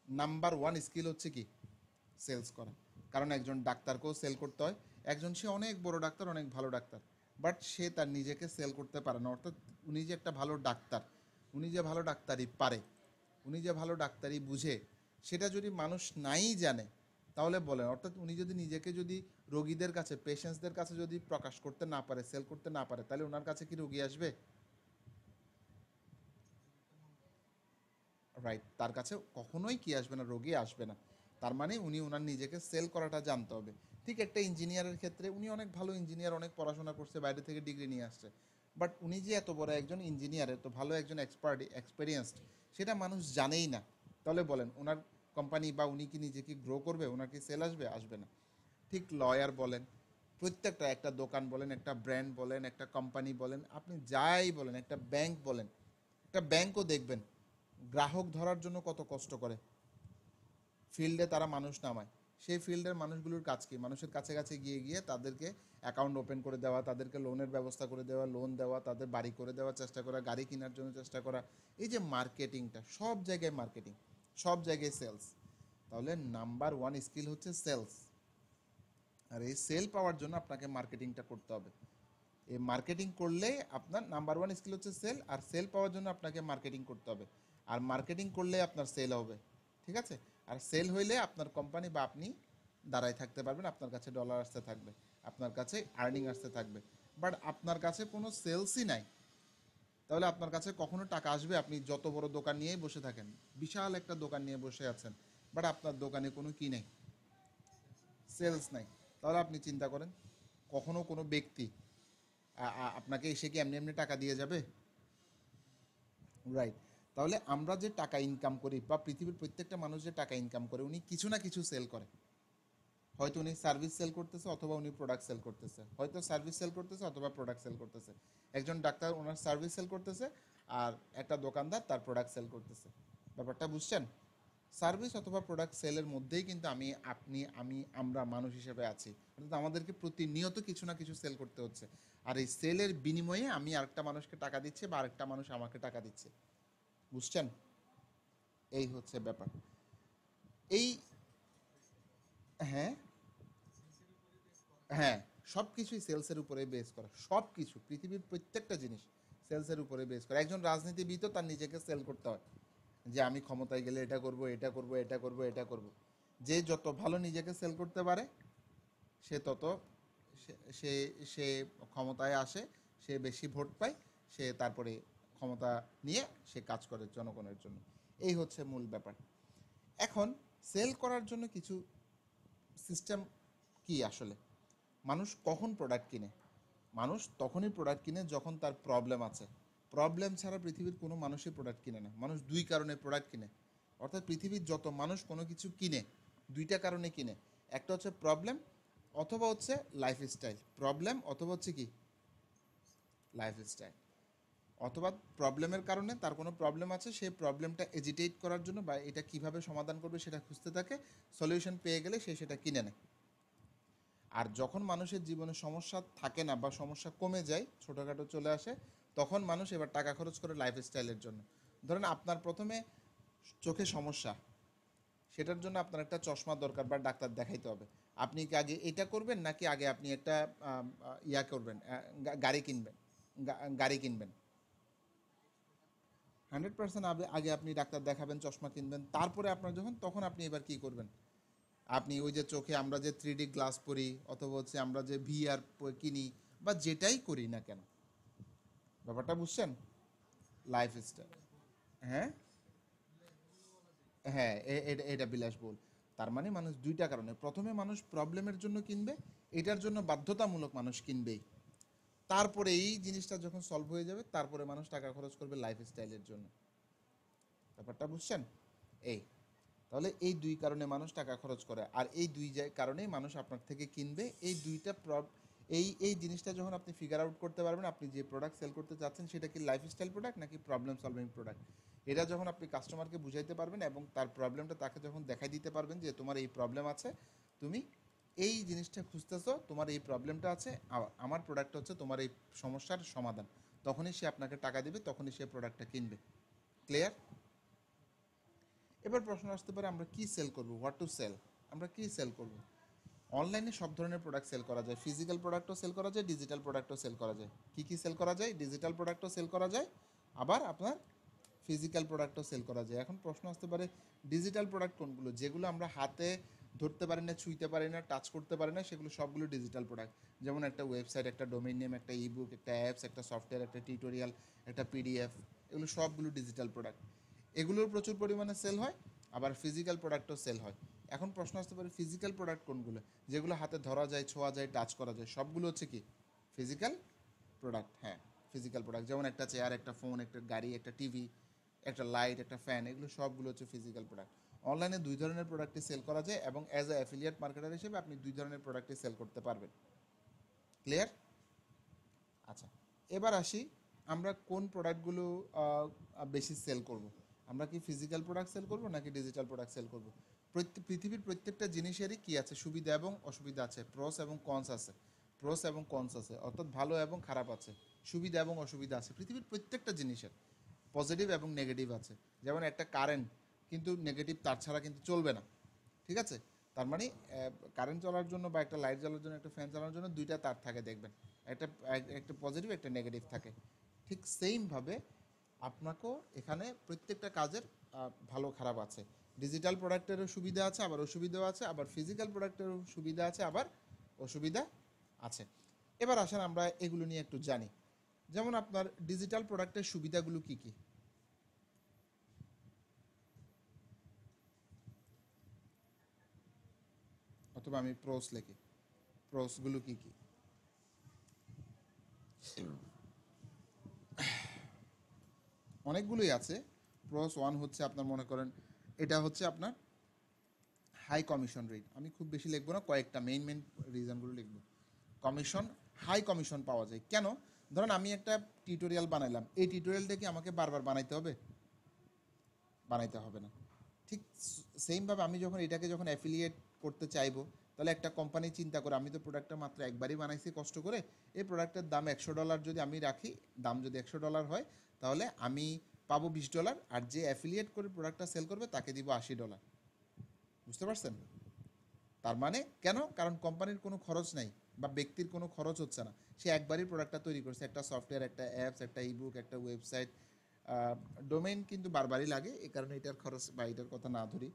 [SPEAKER 1] নাম্বার ওয়ান স্কিল হচ্ছে কি? সেলস করা। কারণ একজন ডাক্তারকেও সেল করতে হয়। একজন সে অনেক বড় ডাক্তার, অনেক ভালো ডাক্তার, বাট সে তার নিজেকে সেল করতে পারে না। অর্থাৎ উনি যে একটা ভালো ডাক্তার, উনি যে ভালো ডাক্তারি পারে, উনি যে ভালো ডাক্তারি বুঝে, সেটা যদি মানুষ নাই জানে, তাহলে বলেন, অর্থাৎ উনি যদি নিজেকে যদি রোগীদের কাছে, পেশেন্টসদের কাছে যদি প্রকাশ করতে না পারে, সেল করতে না পারে, তাহলে ওনার কাছে কি রোগী আসবে? রাইট, তার কাছে কখনোই কি আসবে না? রোগী আসবে না। তার মানে উনি ওনার নিজেকে সেল করাটা জানতে হবে। ঠিক একটা ইঞ্জিনিয়ারের ক্ষেত্রে, উনি অনেক ভালো ইঞ্জিনিয়ার, অনেক পড়াশোনা করছে, বাইরে থেকে ডিগ্রি নিয়ে আসছে, বাট উনি যে এত বড় একজন ইঞ্জিনিয়ার, এত ভালো একজন এক্সপেরিয়েন্সড, সেটা মানুষ জানেই না। তাহলে বলেন ওনার কোম্পানি বা উনি কি নিজেকে গ্রো করবে? ওনার কি সেল আসবে? আসবে না। ঠিক লয়ার বলেন, প্রত্যেকটা, একটা দোকান বলেন, একটা ব্র্যান্ড বলেন, একটা কোম্পানি বলেন, আপনি যাই বলেন, একটা ব্যাংক বলেন, একটা ব্যাংকও দেখবেন গ্রাহক ধরার জন্য কত কষ্ট করে, ফিল্ডে তারা মানুষ নামায়। সেই ফিল্ডের মানুষগুলোর কাজ কি? মানুষের কাছে কাছে গিয়ে গিয়ে তাদেরকে অ্যাকাউন্ট ওপেন করে দেওয়া, তাদেরকে লোনের ব্যবস্থা করে দেওয়া, লোন দেওয়া, তাদের বাড়ি করে দেওয়ার চেষ্টা করা, গাড়ি কেনার জন্য চেষ্টা করা। এই যে মার্কেটিংটা, সব জায়গায় মার্কেটিং, সব জায়গায় সেলস। তাহলে নাম্বার ওয়ান স্কিল হচ্ছে সেলস। আর এই সেল পাওয়ার জন্য আপনাকে মার্কেটিংটা করতে হবে। এই মার্কেটিং করলে আপনার নাম্বার ওয়ান স্কিল হচ্ছে সেল, আর সেল পাওয়ার জন্য আপনাকে মার্কেটিং করতে হবে। আর মার্কেটিং করলে আপনার সেল হবে, ঠিক আছে? আর সেল হইলে আপনার কোম্পানি বা আপনি দাঁড়ায় থাকতে পারবেন, আপনার কাছে ডলার আসতে থাকবে, আপনার কাছে আর্নিং আসতে থাকবে। বাট আপনার কাছে কোনো সেলসই নাই, তাহলে আপনার কাছে কখনো টাকা আসবে? আপনি যত বড় দোকান নিয়েই বসে থাকেন, বিশাল একটা দোকান নিয়ে বসে আছেন, বাট আপনার দোকানে কোনো কি নেই, সেলস নাই, তাহলে আপনি চিন্তা করেন কখনো কোনো ব্যক্তি আপনাকে এসে কি এমনি এমনি টাকা দিয়ে যাবে? রাইট। তাহলে আমরা যে টাকা ইনকাম করি, বা পৃথিবীর প্রত্যেকটা মানুষ যে টাকা ইনকাম করে, উনি কিছু না কিছু সেল করে। হয়তো উনি সার্ভিস সেল করতেছে, অথবা উনি প্রোডাক্ট সেল করতেছে, হয়তো সার্ভিস সেল করতেছে অথবা প্রোডাক্ট সেল করতেছে। একজন ডাক্তার ওনার সার্ভিস সেল করতেছে, আর একটা দোকানদার তার প্রোডাক্ট সেল করতেছে। ব্যাপারটা বুঝছেন? সার্ভিস অথবা প্রোডাক্ট সেলের মধ্যেই কিন্তু আমি, আপনি, আমরা মানুষ হিসেবে আছি। অর্থাৎ আমাদেরকে প্রতিনিয়ত কিছু না কিছু সেল করতে হচ্ছে। আর এই সেলের বিনিময়ে আমি আরেকটা মানুষকে টাকা দিচ্ছি, বা আরেকটা মানুষ আমাকে টাকা দিচ্ছে। বুঝছেন? এই হচ্ছে ব্যাপার। এই, হ্যাঁ, হ্যাঁ, সব কিছুই সেলসের উপরে বেস করা, সব কিছু, পৃথিবীর প্রত্যেকটা জিনিস সেলসের উপরে বেস করা। একজন রাজনীতিবিদও তার নিজেকে সেল করতে হয়, যে আমি ক্ষমতায় গেলে এটা করব, এটা করব, এটা করব, এটা করব। যে যত ভালো নিজেকে সেল করতে পারে, সে তত, সে সে সে ক্ষমতায় আসে, সে বেশি ভোট পায়, সে তারপরে ক্ষমতা নিয়ে সে কাজ করে জনগণের জন্য। এই হচ্ছে মূল ব্যাপার। এখন সেল করার জন্য কিছু সিস্টেম কি আসলে? মানুষ কখন প্রোডাক্ট কিনে? মানুষ তখনই প্রোডাক্ট কিনে যখন তার প্রবলেম আছে। প্রবলেম ছাড়া পৃথিবীর কোনো মানুষই প্রোডাক্ট কিনে না। মানুষ দুই কারণে প্রোডাক্ট কিনে। অর্থাৎ পৃথিবীর যত মানুষ কোনো কিছু কিনে, দুইটা কারণে কিনে। একটা হচ্ছে প্রবলেম, অথবা হচ্ছে লাইফস্টাইল। প্রবলেম অথবা হচ্ছে কি, লাইফস্টাইল। অথবা প্রবলেমের কারণে, তার কোনো প্রবলেম আছে, সেই প্রবলেমটা এজিটেট করার জন্য, বা এটা কিভাবে সমাধান করবে সেটা খুঁজতে থাকে, সলিউশন পেয়ে গেলে সে সেটা কিনে নেয়। আর যখন মানুষের জীবনে সমস্যা থাকে না, বা সমস্যা কমে যায়, ছোটোখাটো চলে আসে, তখন মানুষ এবার টাকা খরচ করে লাইফস্টাইলের জন্য। ধরেন আপনার প্রথমে চোখে সমস্যা, সেটার জন্য আপনার একটা চশমা দরকার, বা ডাক্তার দেখাইতে হবে। আপনি কি আগে এটা করবেন, নাকি আগে আপনি একটা ইয়া করবেন, গাড়ি কিনবেন? গাড়ি কিনবেন 100%। আগে আপনি ডাক্তার দেখাবেন, চশমা কিনবেন, তারপরে আপনার যখন, তখন আপনি এবার কি করবেন? আপনি ওই যে চোখে আমরা যে 3D গ্লাস পরি, অথবা হচ্ছে আমরা যে VR কিনি, বা যেটাই করি না কেন, ব্যাপারটা বুঝছেন? লাইফস্টাইল। হ্যাঁ, হ্যাঁ, এটা বিলাসবহুল। তার মানে মানুষ দুইটা কারণে, প্রথমে মানুষ প্রবলেমের জন্য কিনবে, এটার জন্য বাধ্যতামূলক মানুষ কিনবেই। তারপরে এই জিনিসটা যখন সলভ হয়ে যাবে, তারপরে মানুষ টাকা খরচ করবে লাইফস্টাইলের জন্য। ব্যাপারটা বুঝছেন? এই, তাহলে এই দুই কারণে মানুষ টাকা খরচ করে, আর এই দুই কারণেই মানুষ আপনার থেকে কিনবে। এই দুইটা এই জিনিসটা যখন আপনি ফিগার আউট করতে পারবেন, আপনি যে প্রোডাক্ট সেল করতে চাচ্ছেন সেটা কি লাইফস্টাইল প্রোডাক্ট নাকি প্রবলেম সলভিং প্রোডাক্ট, এটা যখন আপনি কাস্টমারকে বুঝাইতে পারবেন, এবং তার প্রবলেমটা তাকে যখন দেখাই দিতে পারবেন যে তোমার এই প্রবলেম আছে, তুমি এই জিনিসটা খুঁজতেছো, তোমার এই প্রবলেমটা আছে, আমার প্রোডাক্ট হচ্ছে তোমার এই সমস্যার সমাধান, তখনই সে আপনাকে টাকা দেবে, তখনই সে প্রোডাক্টটা কিনবে। ক্লিয়ার? এবার প্রশ্ন আসতে পারে, আমরা কি সেল করব, হোয়াট টু সেল, আমরা কি সেল করব? অনলাইনে সব ধরনের প্রোডাক্ট সেল করা যায়, ফিজিক্যাল প্রোডাক্টও সেল করা যায়, ডিজিটাল প্রোডাক্টও সেল করা যায়। কি কি সেল করা যায়? ডিজিটাল প্রোডাক্টও সেল করা যায়, আবার আপনার ফিজিক্যাল প্রোডাক্টও সেল করা যায়। এখন প্রশ্ন আসতে পারে, ডিজিটাল প্রোডাক্ট কোনগুলো? যেগুলো আমরা হাতে ধরতে পারি না, ছুঁইতে পারি না, টাচ করতে পারি না, সেগুলো সবগুলো ডিজিটাল প্রোডাক্ট। যেমন একটা ওয়েবসাইট, একটা ডোমেইন নেম, একটা ইবুক, একটা অ্যাপস, একটা সফটওয়্যার, একটা টিউটোরিয়াল, একটা PDF, এগুলো সবগুলো ডিজিটাল প্রোডাক্ট। এগুলোর প্রচুর পরিমাণে সেল হয়, আবার ফিজিক্যাল প্রোডাক্টও সেল হয়। এখন প্রশ্ন আসতে পারে, ফিজিক্যাল প্রোডাক্ট কোনগুলো? যেগুলো হাতে ধরা যায়, ছোঁয়া যায়, টাচ করা যায়, সবগুলো হচ্ছে কি ফিজিক্যাল প্রোডাক্ট। হ্যাঁ, ফিজিক্যাল প্রোডাক্ট। যেমন একটা চেয়ার, একটা ফোন, একটা গাড়ি, একটা টিভি, একটা লাইট, একটা ফ্যান, এগুলো সবগুলো হচ্ছে ফিজিক্যাল প্রোডাক্ট। অনলাইনে দুই ধরনের প্রোডাক্টই সেল করা যায়, এবং অ্যাজ এ অ্যাফিলিয়েট মার্কেটার হিসেবে আপনি দুই ধরনের প্রোডাক্টই সেল করতে পারবেন। ক্লিয়ার? আচ্ছা, এবার আসি আমরা কোন প্রোডাক্টগুলো বেশি সেল করব। আমরা কি ফিজিক্যাল প্রোডাক্ট সেল করব নাকি ডিজিটাল প্রোডাক্ট সেল করব? পৃথিবীর প্রত্যেকটা জিনিসেরই কি আছে, সুবিধা এবং অসুবিধা আছে, প্রোস এবং কনস আছে। প্রোস এবং কনস আছে, অর্থাৎ ভালো এবং খারাপ আছে, সুবিধা এবং অসুবিধা আছে পৃথিবীর প্রত্যেকটা জিনিসের। পজিটিভ এবং নেগেটিভ আছে। যেমন একটা কারেন্ট কিন্তু নেগেটিভ তার ছাড়া কিন্তু চলবে না, ঠিক আছে? তার মানে কারেন্ট চলার জন্য বা একটা লাইট জ্বালার জন্য, একটা ফ্যান চালানোর জন্য দুইটা তার থাকে দেখবেন, একটা একটা পজিটিভ একটা নেগেটিভ থাকে। ঠিক সেইমভাবে আপনাকেও এখানে প্রত্যেকটা কাজের ভালো খারাপ আছে। ডিজিটাল প্রোডাক্টেরও সুবিধা আছে আবার অসুবিধাও আছে, আবার ফিজিক্যাল প্রোডাক্টেরও সুবিধা আছে আবার অসুবিধা আছে। এবার আসেন আমরা এগুলো নিয়ে একটু জানি। যেমন আপনার ডিজিটাল প্রোডাক্টের সুবিধাগুলো কি কি, অথবা আমি প্রোস লিখি, প্রোসগুলো কি কি? অনেকগুলোই আছে। প্রোস ওয়ান হচ্ছে আপনার মনে করেন এটা হচ্ছে আপনার হাই কমিশন রেট। আমি খুব বেশি লিখবো না, কয়েকটা মেইন রিজনগুলো লিখবো। কমিশন, হাই কমিশন পাওয়া যায় কেন? ধরেন আমি একটা টিউটোরিয়াল বানাইলাম, এই টিউটোরিয়ালটা কি আমাকে বারবার বানাইতে হবে? বানাইতে হবে না। ঠিক সেমভাবে আমি যখন এটাকে যখন অ্যাফিলিয়েট করতে চাইবো, তাহলে একটা কোম্পানি চিন্তা করে আমি তো প্রোডাক্টটা মাত্র একবারই বানাইছি কষ্ট করে, এই প্রোডাক্টের দাম $100 যদি আমি রাখি, দাম যদি $100 হয়, তাহলে আমি পাবো $20, আর যে অ্যাফিলিয়েট করে প্রোডাক্টটা সেল করবে তাকে দিব $80। বুঝতে পারছেন? তার মানে কেন? কারণ কোম্পানির কোনো খরচ নাই বা ব্যক্তির কোনো খরচ হচ্ছে না, সে একবারই প্রোডাক্টটা তৈরি করছে, একটা সফটওয়্যার, একটা অ্যাপস, একটা ইবুক, একটা ওয়েবসাইট, ডোমেইন কিন্তু বারবারই লাগে, এই কারণে এটার খরচ বা এটার কথা না ধরি।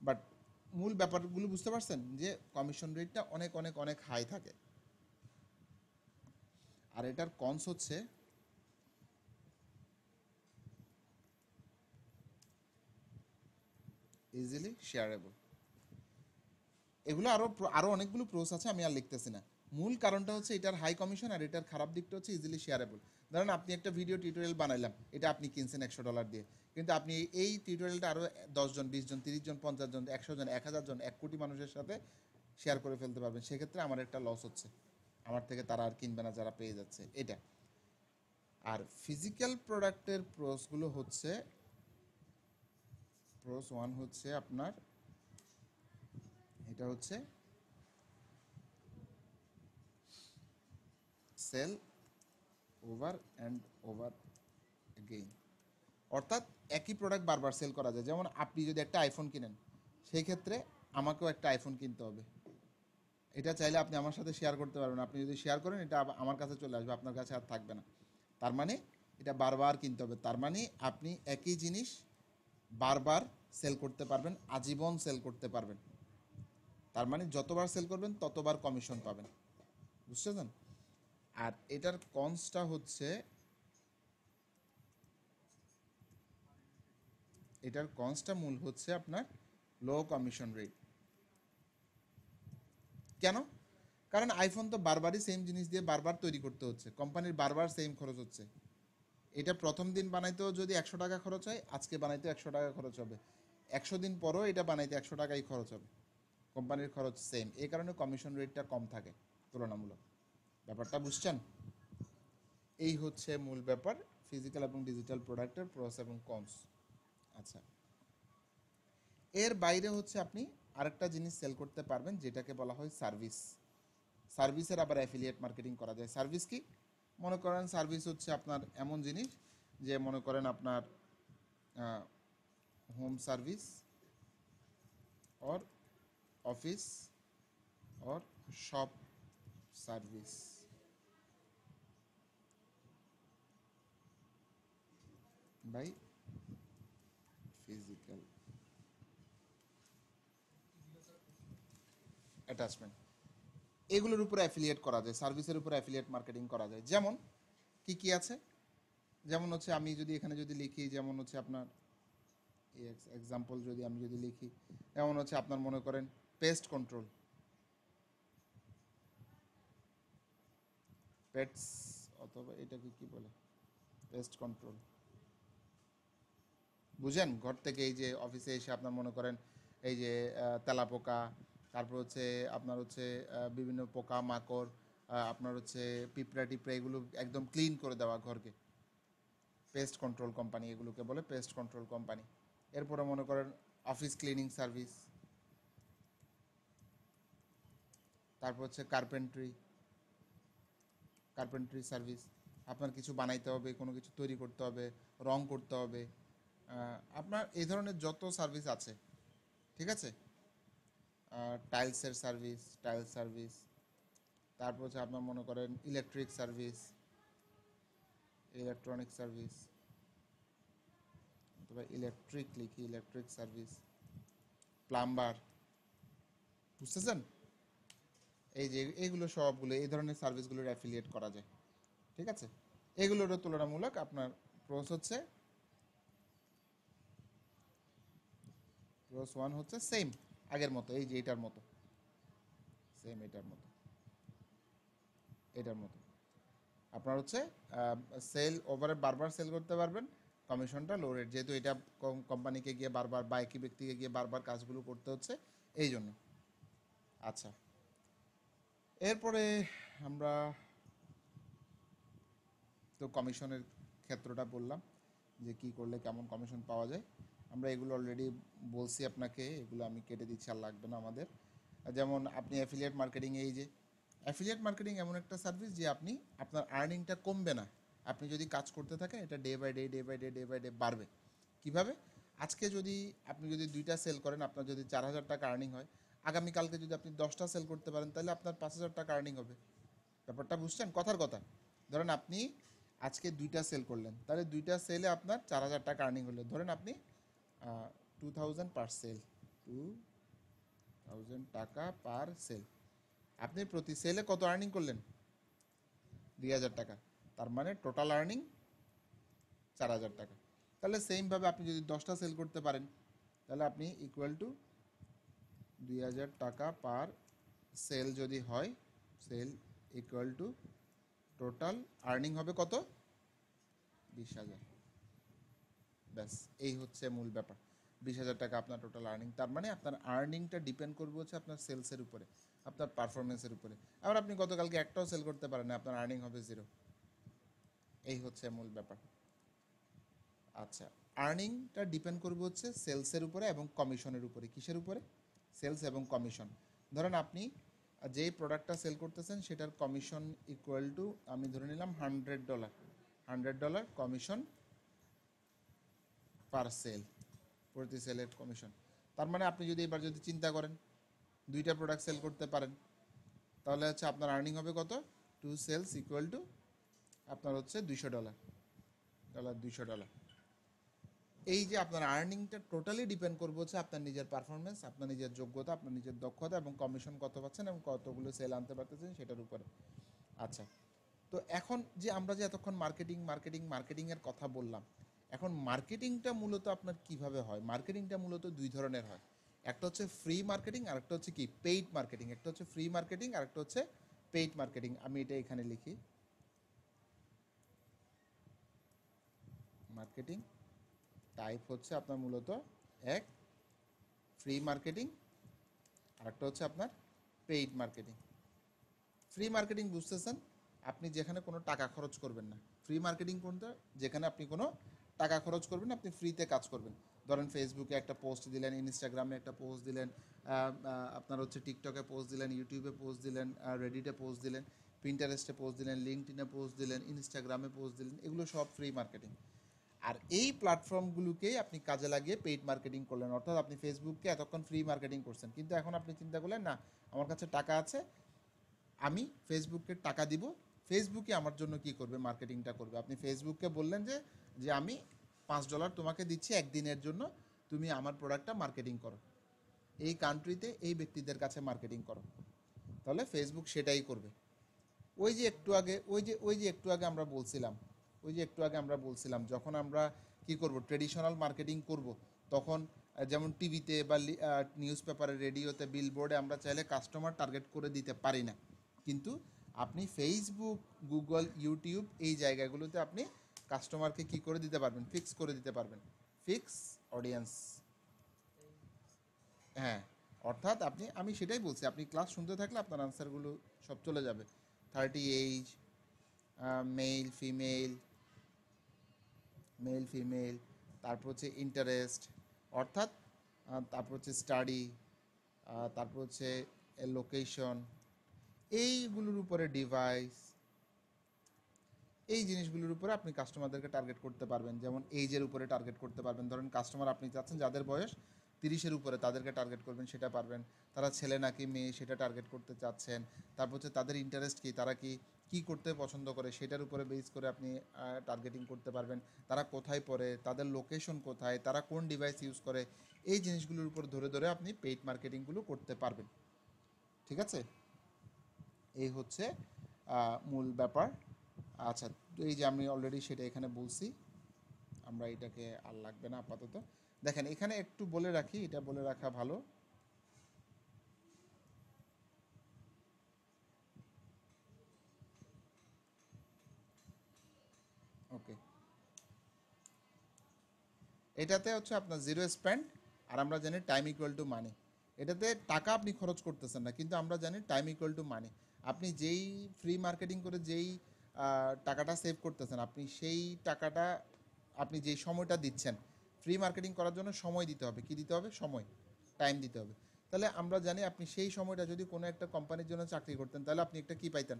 [SPEAKER 1] বাট মূল ব্যাপারগুলো বুঝতে পারছেন যে কমিশন রেটটা অনেক অনেক অনেক হাই থাকে। আর এটার কনস হচ্ছে ইজিলি শেয়ারেবল। এগুলো আরও আরও অনেকগুলো প্রোস আছে, আমি আর লিখতেছি না। মূল কারণটা হচ্ছে এটার হাই কমিশন, আর এটার খারাপ দিকটা হচ্ছে ইজিলি শেয়ারেবল। ধরেন আপনি একটা ভিডিও টিউটোরিয়াল বানাইলাম, এটা আপনি কিনছেন $100 দিয়ে, কিন্তু আপনি এই টিউটোরিয়ালটা আরও 10 জন, 20 জন, 30 জন, 50 জন, 100 জন, 1000 জন, 1 কোটি মানুষের সাথে শেয়ার করে ফেলতে পারবেন। সেক্ষেত্রে আমার একটা লস হচ্ছে, আমার থেকে তারা আর কিনবে না যারা পেয়ে যাচ্ছে এটা। আর ফিজিক্যাল প্রোডাক্টের প্রোসগুলো হচ্ছে, প্রোস ওয়ান হচ্ছে আপনার এটা হচ্ছে sell over and over again. অর্থাৎ একই প্রোডাক্ট বারবার সেল করা যায়। যেমন আপনি যদি একটা আইফোন কিনেন, সেই ক্ষেত্রে আমাকেও একটা আইফোন কিনতে হবে, এটা চাইলে আপনি আমার সাথে শেয়ার করতে পারবেন। আপনি যদি শেয়ার করেন, এটা আমার কাছে চলে আসবে, আপনার কাছে আর থাকবে না। তার মানে এটা বারবার কিনতে হবে। তার মানে আপনি একই জিনিস বারবার সেল করতে পারবেন, আজীবন সেল করতে পারবেন। তার মানে যতবার সেল করবেন ততবার কমিশন পাবেন। বুঝছেন? আর এটার কনসটা হচ্ছে, এটার কনসটা মূল হচ্ছে আপনার লো কমিশন রেট। কেন? কারণ আইফোন তো বারবারই সেম জিনিস দিয়ে বারবার তৈরি করতে হচ্ছে, কোম্পানির বারবার সেম খরচ হচ্ছে। এটা প্রথম দিন বানাইতেও যদি $100 খরচ হয়, আজকে বানাইতেও $100 খরচ হবে, 100 দিন পরও এটা বানাইতে $100 খরচ হবে। কোম্পানির খরচ সেম, এই কারণে কমিশন রেটটা কম থাকে তুলনামূলক। ব্যাপারটা বুঝছেন? এই হচ্ছে মূল ব্যাপার ফিজিক্যাল এবং ডিজিটাল প্রোডাক্টের প্রস এবং কনস। আচ্ছা, এর বাইরে হচ্ছে আপনি আরেকটা জিনিস সেল করতে পারবেন যেটাকে বলা হয় সার্ভিস। সার্ভিসের আবার অ্যাফিলিয়েট মার্কেটিং করা যায়। সার্ভিস কি? মনে করেন সার্ভিস হচ্ছে আপনার এমন জিনিস যে মনে করেন আপনার home service or office or shop service by physical attachment. এগুলোর উপরে অ্যাফিলিয়েট করা যায়, সার্ভিসের উপরে অ্যাফিলিয়েট মার্কেটিং করা যায়। যেমন কি কি আছে? যেমন হচ্ছে আমি যদি এখানে যদি লিখি, যেমন হচ্ছে আপনার এক্সাম্পল যদি আমি যদি লিখি, যেমন হচ্ছে আপনার মনে করেন পেস্ট কন্ট্রোল, পেটস, অথবা এটাকে কি বলে, পেস্ট কন্ট্রোল। বুঝেন? ঘর থেকে এই যে অফিসে এসে আপনার মনে করেন এই যে তেলাপোকা, তারপর হচ্ছে আপনার হচ্ছে বিভিন্ন পোকা মাকড়, আপনার হচ্ছে পিঁপড়া টিপড়া এগুলো একদম ক্লিন করে দেওয়া ঘরকে, পেস্ট কন্ট্রোল কোম্পানি এগুলোকে বলে, পেস্ট কন্ট্রোল কোম্পানি। এরপরে মনে করেন অফিস ক্লিনিং সার্ভিস, তারপর হচ্ছে কার্পেন্ট্রি সার্ভিস। আপনার কিছু বানাইতে হবে, কোনো কিছু তৈরি করতে হবে, রং করতে হবে, আপনার এই ধরনের যত সার্ভিস আছে, ঠিক আছে। টাইলস সার্ভিস, তারপর হচ্ছে আপনার মনে করেন ইলেকট্রনিক সার্ভিস, অথবা ইলেকট্রিক সার্ভিস, প্লাম্বার, বুঝতেছেন? এই যে এইগুলো সবগুলো এই ধরনের সার্ভিসগুলোর অ্যাফিলিয়েট করা যায়, ঠিক আছে। এগুলোরও তুলনামূলক আপনার প্রোস ওয়ান হচ্ছে সেম আগের মতো, এই যে এটার মতো, সেম এটার মতো আপনার হচ্ছে সেল ওভারে বারবার সেল করতে পারবেন, কমিশনটা লো রেট, যেহেতু এটা কোম্পানিকে গিয়ে বারবার বা একই ব্যক্তিকে গিয়ে বারবার কাজগুলো করতে হচ্ছে এই জন্য। আচ্ছা, এরপরে আমরা তো কমিশনের ক্ষেত্রটা বললাম যে কি করলে কেমন কমিশন পাওয়া যায়। আমরা এগুলো অলরেডি বলছি আপনাকে, এগুলো আমি কেটে দিচ্ছি, আর লাগবে না আমাদের। যেমন আপনি অ্যাফিলিয়েট মার্কেটিং, এই যে অ্যাফিলিয়েট মার্কেটিং এমন একটা সার্ভিস যে আপনি আপনার আর্নিংটা কমবে না, আপনি যদি কাজ করতে থাকেন এটা ডে বাই ডে বাড়বে। কিভাবে? আজকে আপনি যদি 2টা সেল করেন, আপনার যদি 4,000 টাকা আর্নিং হয়, আগামীকালকে যদি আপনি 10টা সেল করতে পারেন তাহলে আপনার 5,000 টাকা আর্নিং হবে। ব্যাপারটা বুঝছেন? কথার কথা, ধরেন আপনি আজকে 2টা সেল করলেন, তাহলে 2টা সেলে আপনার 4,000 টাকা আর্নিং হলো। ধরেন আপনি 2,000 পার সেল, 2,000 টাকা পার সেল, আপনি প্রতি সেলে কত আর্নিং করলেন? 2,000 টাকা। তার মানে টোটাল আর্নিং 4,000 টাকা। তাহলে সেমভাবে আপনি যদি 10টা সেল করতে পারেন, তাহলে আপনি ইকুয়াল টু 2,000 টাকা পার সেল যদি হয়, sell equal to total earning হবে কত? 20,000। ব্যাস, এই হচ্ছে মূল ব্যাপার। 20,000 টাকা আপনার টোটাল আর্নিং। তার মানে আপনার আর্নিংটা ডিপেন্ড করবে হচ্ছে আপনার সেলসের উপরে, আপনার পারফরমেন্সের উপরে। আবার আপনি গতকালকে একটাও সেল করতে পারেন না, আপনার আর্নিং হবে 0। এই হচ্ছে মূল ব্যাপার। আচ্ছা, আর্নিংটা ডিপেন্ড করবে হচ্ছে সেলসের উপরে এবং কমিশনের উপরে। কিসের উপরে? সেলস এবং কমিশন। ধরেন আপনি যেই প্রোডাক্টটা সেল করতেছেন সেটার কমিশন ইকুয়াল টু, আমি ধরে নিলাম $100, $100 কমিশন পার সেল, প্রতি সেলের কমিশন। তার মানে আপনি যদি এবার যদি চিন্তা করেন 2টা প্রোডাক্ট সেল করতে পারেন, তাহলে হচ্ছে আপনার আর্নিং হবে কত? 2 সেলস ইকুয়াল টু আপনার হচ্ছে $200, $200। এই যে আপনার আর্নিংটা টোটালি ডিপেন্ড করবে হচ্ছে আপনার নিজের পারফরমেন্স, আপনার নিজের যোগ্যতা, আপনার নিজের দক্ষতা এবং কমিশন কত পাচ্ছেন এবং কতগুলো সেল আনতে পারতেছেন সেটার উপরে। আচ্ছা, তো এখন যে আমরা যে এতক্ষণ মার্কেটিংয়ের কথা বললাম, এখন মার্কেটিংটা মূলত আপনার কিভাবে হয়? মার্কেটিংটা মূলত 2 ধরনের হয়। একটা হচ্ছে ফ্রি মার্কেটিং, আর একটা হচ্ছে কি পেইড মার্কেটিং। একটা হচ্ছে ফ্রি মার্কেটিং, আর একটা হচ্ছে পেইড মার্কেটিং। আমি এটা এখানে লিখি, মার্কেটিং টাইপ হচ্ছে আপনার মূলত এক ফ্রি মার্কেটিং, আর একটা হচ্ছে আপনার পেইড মার্কেটিং। ফ্রি মার্কেটিং বুঝতেছেন, আপনি যেখানে কোনো টাকা খরচ করবেন না। ফ্রি মার্কেটিং কোনটা? যেখানে আপনি কোনো টাকা খরচ করবেন না, আপনি ফ্রিতে কাজ করবেন। ধরেন ফেসবুকে একটা পোস্ট দিলেন, ইনস্টাগ্রামে একটা পোস্ট দিলেন, আপনার হচ্ছে টিকটকে পোস্ট দিলেন, ইউটিউবে পোস্ট দিলেন, রেডিটে পোস্ট দিলেন, পিন্টারেস্টে পোস্ট দিলেন, লিঙ্কডইনে পোস্ট দিলেন, ইনস্টাগ্রামে পোস্ট দিলেন, এগুলো সব ফ্রি মার্কেটিং। আর এই প্ল্যাটফর্মগুলোকেই আপনি কাজে লাগিয়ে পেইড মার্কেটিং করলেন, অর্থাৎ আপনি ফেসবুককে এতক্ষণ ফ্রি মার্কেটিং করছেন, কিন্তু এখন আপনি চিন্তা করলেন না, আমার কাছে টাকা আছে, আমি ফেসবুককে টাকা দিব, ফেসবুকে আমার জন্য কি করবে? মার্কেটিংটা করবে। আপনি ফেসবুককে বললেন যে যে আমি $5 তোমাকে দিচ্ছি একদিনের জন্য, তুমি আমার প্রোডাক্টটা মার্কেটিং করো, এই কান্ট্রিতে এই ব্যক্তিদের কাছে মার্কেটিং করো, তাহলে ফেসবুক সেটাই করবে। ওই যে একটু আগে আমরা বলছিলাম যখন আমরা কি করব, ট্রেডিশনাল মার্কেটিং করব, তখন যেমন টিভিতে বা নিউজ পেপারে, রেডিওতে, বিলবোর্ডে আমরা চাইলে কাস্টমার টার্গেট করে দিতে পারি না, কিন্তু আপনি ফেসবুক, গুগল, ইউটিউব এই জায়গাগুলোতে আপনি কাস্টমারকে কি করে দিতে পারবেন? ফিক্স করে দিতে পারবেন, ফিক্স অডিয়েন্স। হ্যাঁ, অর্থাৎ আমি সেটাই বলছি, আপনি ক্লাস শুনতে থাকলে আপনার আনসারগুলো সব চলে যাবে। 30 এজ, মেল ফিমেল, তারপর হচ্ছে ইন্টারেস্ট, অর্থাৎ তারপর হচ্ছে স্টাডি, তারপর হচ্ছে লোকেশন, এইগুলোর উপরে ডিভাইস, এই জিনিসগুলোর উপরে আপনি কাস্টমারদেরকে টার্গেট করতে পারবেন। যেমন এইজের উপরে টার্গেট করতে পারবেন, ধরেন কাস্টমার আপনি চাচ্ছেন যাদের বয়স 30-এর উপরে তাদেরকে টার্গেট করবেন, সেটা পারবেন। তারা ছেলে নাকি মেয়ে সেটা টার্গেট করতে চাচ্ছেন। তারপর হচ্ছে তাদের ইন্টারেস্ট কী, তারা কি করতে পছন্দ করে সেটার উপরে বেস করে আপনি টার্গেটিং করতে পারবেন। তারা কোথায় পড়ে, তাদের লোকেশন কোথায়, তারা কোন ডিভাইস ইউজ করে, এই জিনিসগুলোর উপর ধরে ধরে আপনি পেইড মার্কেটিংগুলো করতে পারবেন। ঠিক আছে, এই হচ্ছে মূল ব্যাপার। আচ্ছা, তো এই যে আমি অলরেডি সেটা এখানে বলছি, আমরা এটাকে আর লাগবে না আপাতত। দেখেন এখানে একটু বলে রাখি, এটা বলে রাখা ভালো। ওকে, এটাতে হচ্ছে আপনার জিরো স্পেন্ড, আর আমরা জানি টাইম ইকুয়াল টু মানি। এটাতে টাকা আপনি খরচ করতেছেন না, কিন্তু আমরা জানি টাইম ইকুয়াল টু মানি। আপনি যেই ফ্রি মার্কেটিং করে যেই টাকাটা সেভ করতেছেন, আপনি সেই টাকাটা, আপনি যেই সময়টা দিচ্ছেন ফ্রি মার্কেটিং করার জন্য, সময় দিতে হবে। কি দিতে হবে? সময়, টাইম দিতে হবে। তাহলে আমরা জানি আপনি সেই সময়টা যদি কোনো একটা কোম্পানির জন্য চাকরি করতেন, তাহলে আপনি একটা কি পাইতেন?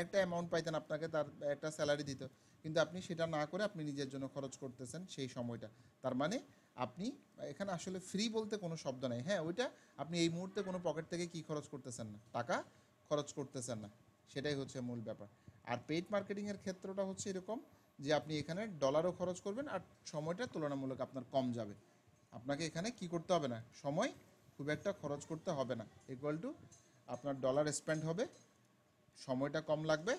[SPEAKER 1] একটা অ্যামাউন্ট পাইতেন, আপনাকে তার একটা স্যালারি দিত। কিন্তু আপনি সেটা না করে আপনি নিজের জন্য খরচ করতেছেন সেই সময়টা। তার মানে আপনি এখানে আসলে ফ্রি বলতে কোনো শব্দ নাই। হ্যাঁ, ওইটা আপনি এই মুহূর্তে কোনো পকেট থেকে কি খরচ করতেছেন না, টাকা খরচ করতেছেন না, সেটাই হচ্ছে মূল ব্যাপার। আর পেইড মার্কেটিংয়ের ক্ষেত্রটা হচ্ছে এরকম যে আপনি এখানে ডলারও খরচ করবেন, আর সময়টা তুলনামূলক আপনার কম যাবে। আপনাকে এখানে কি করতে হবে না, সময় খুব একটা খরচ করতে হবে না। ইকুয়াল টু আপনার ডলার স্পেন্ড হবে, সময়টা কম লাগবে,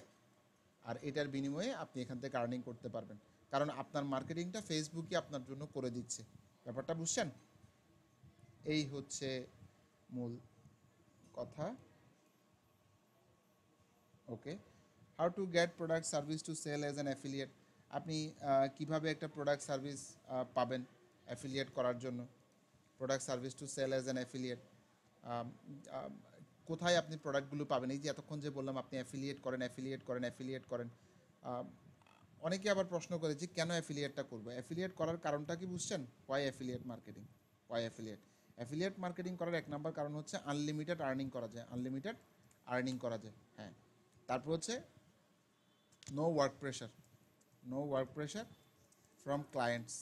[SPEAKER 1] আর এটার বিনিময়ে আপনি এখান থেকে আর্নিং করতে পারবেন, কারণ আপনার মার্কেটিংটা ফেসবুকই আপনার জন্য করে দিচ্ছে। ব্যাপারটা বুঝছেন? এই হচ্ছে মূল কথা। Okay, how to get product service to sell as an affiliate. আপনি কিভাবে একটা প্রোডাক্ট সার্ভিস পাবেন অ্যাফিলিয়েট করার জন্য? Product service to sell as an affiliate, কোথায় আপনি প্রোডাক্টগুলো পাবেন? এই যে এতক্ষণ যে বললাম আপনি অ্যাফিলিয়েট করেন, অ্যাফিলিয়েট করেন। অনেকে আবার প্রশ্ন করে যে কেন অ্যাফিলিয়েটটা করবো? অ্যাফিলিয়েট করার কারণটা কি বুঝছেন? Why affiliate marketing, why affiliate? Affiliate marketing করার এক নম্বর কারণ হচ্ছে আনলিমিটেড আর্নিং করা যায়, আনলিমিটেড আর্নিং করা যায়। হ্যাঁ, তারপর হচ্ছে no work pressure, no work pressure from clients.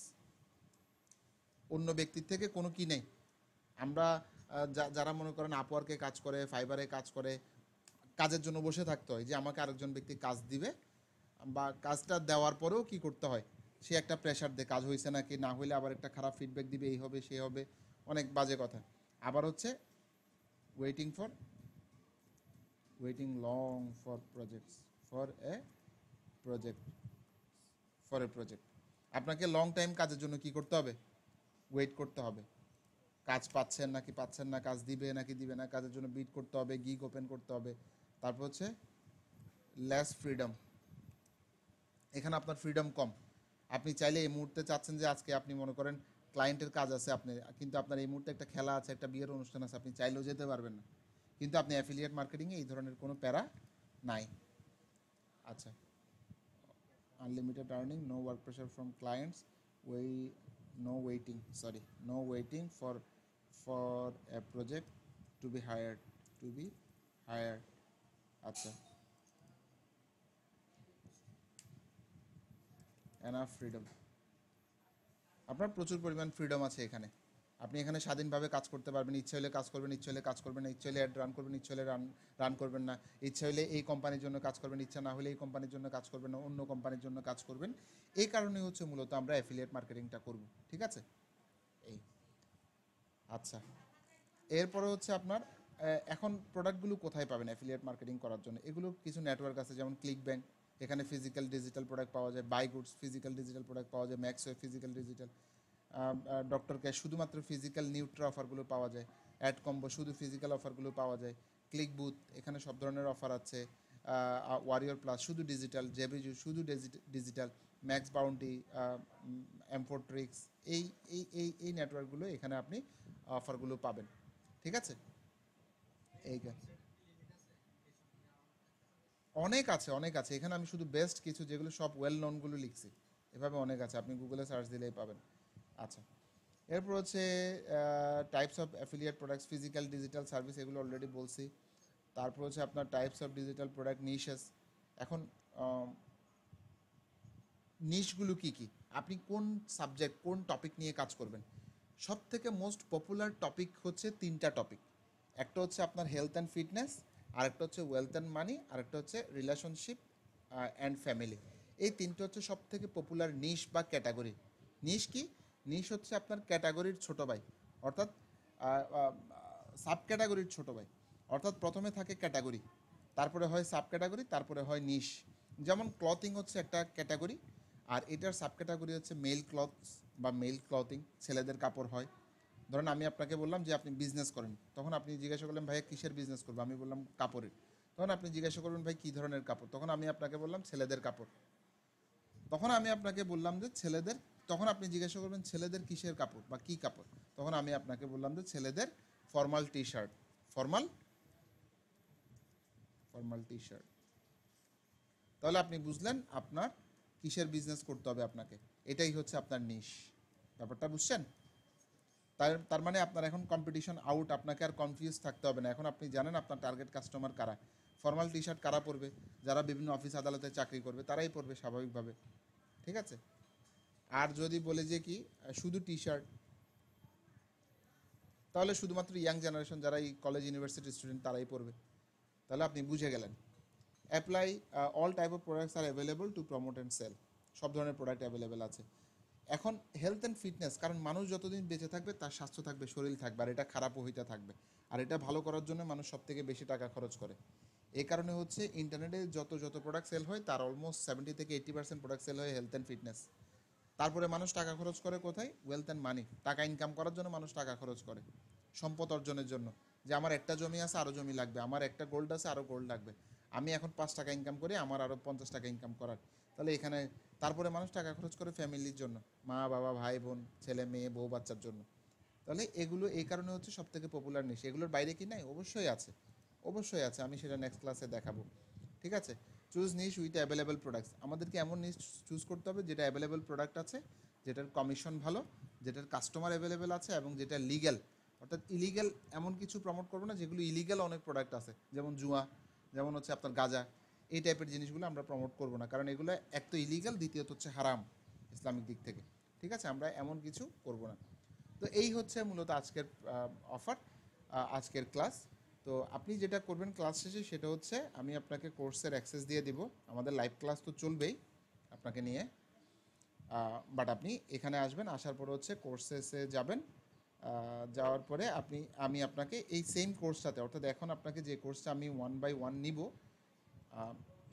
[SPEAKER 1] অন্য ব্যক্তির থেকে কোনো কি নেই। আমরা যারা মনে করেন আপওয়ার্কে কাজ করে, ফাইবারে কাজ করে, কাজের জন্য বসে থাকতে হয় যে আমাকে আরেকজন ব্যক্তি কাজ দিবে, বা কাজটা দেওয়ার পরেও কি করতে হয়, সে একটা প্রেশার দেয় কাজ হয়েছে নাকি, না হইলে আবার একটা খারাপ ফিডব্যাক দিবে, এই হবে সে হবে, অনেক বাজে কথা। আবার হচ্ছে waiting for, waiting long for projects, for a project, for a project. আপনাকে লং টাইম কাজের জন্য কি করতে হবে? ওয়েট করতে হবে। কাজ পাচ্ছেন নাকি পাচ্ছেন না, কাজ দিবে নাকি দিবে না, কাজের জন্য বিড করতে হবে, গিগ ওপেন করতে হবে। তারপর হচ্ছে লেস ফ্রিডম, এখানে আপনার ফ্রিডম কম। আপনি চাইলে এই মুহূর্তে চাচ্ছেন যে আজকে আপনি মনে করেন ক্লায়েন্টের কাজ আছে আপনি, কিন্তু আপনার এই মুহূর্তে একটা খেলা আছে, একটা বিয়ের অনুষ্ঠান আছে, আপনি চাইলেও যেতে পারবেন না। কিন্তু আপনি অ্যাফিলিয়েট মার্কেটিংয়ে এই ধরনের কোনো প্যারা নাই। আচ্ছা, unlimited earning, no work pressure from clients, ওই no waiting, sorry, no waiting for a project to be hired, to be hired. আচ্ছা, এনাফ ফ্রিডম, আপনার প্রচুর পরিমাণ ফ্রিডম আছে এখানে। আপনি এখানে স্বাধীনভাবে কাজ করতে পারবেন, ইচ্ছে হলে কাজ করবেন, ইচ্ছে হলে কাজ করবেন না, ইচ্ছে হলে অ্যাড রান করবেন, ইচ্ছে হলে রান করবেন না, ইচ্ছে হলে এই কোম্পানির জন্য কাজ করবেন, ইচ্ছা না হলে এই কোম্পানির জন্য কাজ করবেন না, অন্য কোম্পানির জন্য কাজ করবেন। এই কারণে হচ্ছে মূলত আমরা অ্যাফিলিয়েট মার্কেটিংটা করব। ঠিক আছে, এই। আচ্ছা, এরপরে হচ্ছে আপনার এখন প্রোডাক্টগুলো কোথায় পাবেন অ্যাফিলিয়েট মার্কেটিং করার জন্য? এগুলো কিছু নেটওয়ার্ক আছে, যেমন ক্লিক ব্যাংক, এখানে ফিজিক্যাল ডিজিটাল প্রোডাক্ট পাওয়া যায়, BuyGoods physical digital product পাওয়া যায়, Maxway physical digital, doctor cash শুধুমাত্র ফিজিক্যাল, নিউট্রা অফারগুলো পাওয়া যায়, অ্যাড কম্বো শুধু ফিজিক্যাল অফারগুলো পাওয়া যায়, ক্লিক বুথ এখানে সব ধরনের অফার আছে, ওয়ারিয়র প্লাস শুধু ডিজিটাল, জেবিজু শুধু ডিজিটাল, ম্যাক্স বাউন্টি, এমফোট্রিক্স, এই এই নেটওয়ার্কগুলো এখানে আপনি অফারগুলো পাবেন। ঠিক আছে, এই অনেক আছে, অনেক আছে। এখানে আমি শুধু বেস্ট কিছু যেগুলো সব ওয়েল নোনগুলো লিখছি, এভাবে অনেক আছে, আপনি গুগলে সার্চ দিলেই পাবেন। আচ্ছা, এরপর হচ্ছে types of affiliate products, physical digital service, এগুলো অলরেডি বলছি। তারপর হচ্ছে আপনার টাইপস অফ ডিজিটাল প্রোডাক্ট নিশেস। এখন নিশগুলো কি কি, আপনি কোন সাবজেক্ট কোন টপিক নিয়ে কাজ করবেন। সব থেকে মোস্ট পপুলার টপিক হচ্ছে তিনটা টপিক। একটা হচ্ছে আপনার হেলথ অ্যান্ড ফিটনেস, আরেকটা হচ্ছে ওয়েলথ অ্যান্ড মানি, আরেকটা হচ্ছে রিলেশনশিপ অ্যান্ড ফ্যামিলি। এই তিনটে হচ্ছে সব থেকে পপুলার নিশ বা ক্যাটাগরি। নিশ কি? নিশ হচ্ছে আপনার ক্যাটাগরির ছোট ভাই, অর্থাৎ সাব ক্যাটাগরির ছোট ভাই। অর্থাৎ প্রথমে থাকে ক্যাটাগরি, তারপরে হয় সাব ক্যাটাগরি, তারপরে হয় নিশ। যেমন ক্লথিং হচ্ছে একটা ক্যাটাগরি, আর এটার সাব ক্যাটাগরি হচ্ছে মেল ক্লথস বা মেল ক্লথিং, ছেলেদের কাপড় হয়। ধরেন আমি আপনাকে বললাম যে আপনি বিজনেস করেন, তখন আপনি জিজ্ঞাসা করলেন ভাইয়া কিসের বিজনেস করবো, আমি বললাম কাপড়ের। তখন আপনি জিজ্ঞাসা করবেন ভাই কী ধরনের কাপড়, তখন আমি আপনাকে বললাম ছেলেদের কাপড়। তখন আমি আপনাকে বললাম যে ছেলেদের, তখন আপনি জিজ্ঞাসা করবেন ছেলেদের কিসের কাপড় বা কী কাপড়, তখন আমি আপনাকে বললাম যে ছেলেদের formal T shirt, formal formal T shirt. তাহলে আপনি বুঝলেন আপনার কিসের বিজনেস করতে হবে আপনাকে, এটাই হচ্ছে আপনার নিশ। ব্যাপারটা বুঝছেন? তার মানে আপনার এখন কম্পিটিশন আউট, আপনাকে আর কনফিউজ থাকতে হবে না। এখন আপনি জানেন আপনার টার্গেট কাস্টমার কারা। ফর্মাল টি শার্ট কারা পরবে? যারা বিভিন্ন অফিস আদালতে চাকরি করবে তারাই পরবে স্বাভাবিকভাবে, ঠিক আছে? আর যদি বলে যে কি শুধু টি শার্ট, তাহলে শুধুমাত্র ইয়াং জেনারেশন যারা এই কলেজ ইউনিভার্সিটি স্টুডেন্ট তারাই পরবে। তাহলে আপনি বুঝে গেলেন। Apply all type of products are available to promote and sell. সব ধরনের প্রোডাক্ট অ্যাভেলেবেল আছে। এখন হেলথ অ্যান্ড ফিটনেস, কারণ মানুষ যতদিন বেঁচে থাকবে তার স্বাস্থ্য থাকবে, শরীর থাকবে, আর এটা খারাপও হইতে থাকবে। আর এটা ভালো করার জন্য মানুষ সব থেকে বেশি টাকা খরচ করে। এই কারণে হচ্ছে ইন্টারনেটে যত যত প্রোডাক্ট সেল হয় তার অলমোস্ট 70 থেকে 80% প্রোডাক্ট সেল হয় হেলথ অ্যান্ড ফিটনেস। তারপরে মানুষ টাকা খরচ করে কোথায়? ওয়েলথ অ্যান্ড মানি, টাকা ইনকাম করার জন্য মানুষ টাকা খরচ করে, সম্পদ অর্জনের জন্য। যে আমার একটা জমি আছে আরও জমি লাগবে, আমার একটা গোল্ড আছে আরও গোল্ড লাগবে, আমি এখন 5 টাকা ইনকাম করি, আমার আরও 50 টাকা ইনকাম করার। তাহলে এখানে তারপরে মানুষ টাকা খরচ করে ফ্যামিলির জন্য, মা বাবা ভাই বোন ছেলে মেয়ে বউ বাচ্চার জন্য। তাহলে এগুলো এই কারণে হচ্ছে সব থেকে পপুলার নিশ। এগুলোর বাইরে কি নাই? অবশ্যই আছে, অবশ্যই আছে, আমি সেটা নেক্সট ক্লাসে দেখাবো। ঠিক আছে? Choose niche with available products. আমাদেরকে এমন নিশ চুজ করতে হবে যেটা অ্যাভেলেবল প্রোডাক্ট আছে, যেটার কমিশন ভালো, যেটার কাস্টমার অ্যাভেলেবেল আছে, এবং যেটা লিগ্যাল। অর্থাৎ ইলিগ্যাল এমন কিছু প্রমোট করবো না, যেগুলো ইলিগ্যাল অনেক প্রোডাক্ট আছে, যেমন জুয়া, যেমন হচ্ছে আপনার গাঁজা, এই টাইপের জিনিসগুলো আমরা প্রমোট করবো না, কারণ এগুলো এক তো ইলিগ্যাল, দ্বিতীয়ত হচ্ছে হারাম ইসলামিক দিক থেকে। ঠিক আছে? আমরা এমন কিছু করব না। তো এই হচ্ছে মূলত আজকের অফার, আজকের ক্লাস। তো আপনি যেটা করবেন ক্লাস শেষে সেটা হচ্ছে আমি আপনাকে কোর্সের অ্যাক্সেস দিয়ে দিব। আমাদের লাইভ ক্লাস তো চলবেই আপনাকে নিয়ে, বাট আপনি এখানে আসবেন, আসার পরে হচ্ছে কোর্সেসে যাবেন। যাওয়ার পরে আমি আপনাকে এই সেম কোর্সটাতে, অর্থাৎ এখন আপনাকে যে কোর্সটা আমি 1 by 1 নিব,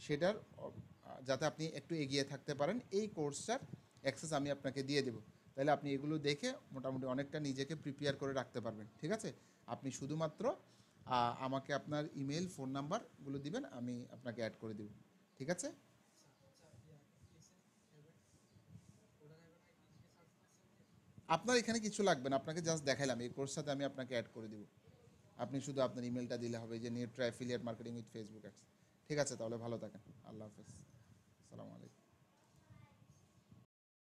[SPEAKER 1] সেটার যাতে আপনি একটু এগিয়ে থাকতে পারেন, এই কোর্সটার অ্যাক্সেস আমি আপনাকে দিয়ে দেবো। তাহলে আপনি এগুলো দেখে মোটামুটি অনেকটা নিজেকে প্রিপেয়ার করে রাখতে পারবেন। ঠিক আছে? আপনি শুধুমাত্র আমাকে আপনার ইমেল ফোন নাম্বারগুলো দিবেন, আমি আপনাকে অ্যাড করে দেব। ঠিক আছে? আপনার এখানে কিছু লাগবে না, আপনাকে জাস্ট দেখাইলাম, এই কোর্সটাতে আমি আপনাকে অ্যাড করে দিব। আপনি শুধু আপনার ইমেলটা দিলে হবে, যে nutra affiliate marketing with Facebook ads. ঠিক আছে? তাহলে ভালো থাকেন। আল্লাহ হাফেজ। আসসালামু আলাইকুম।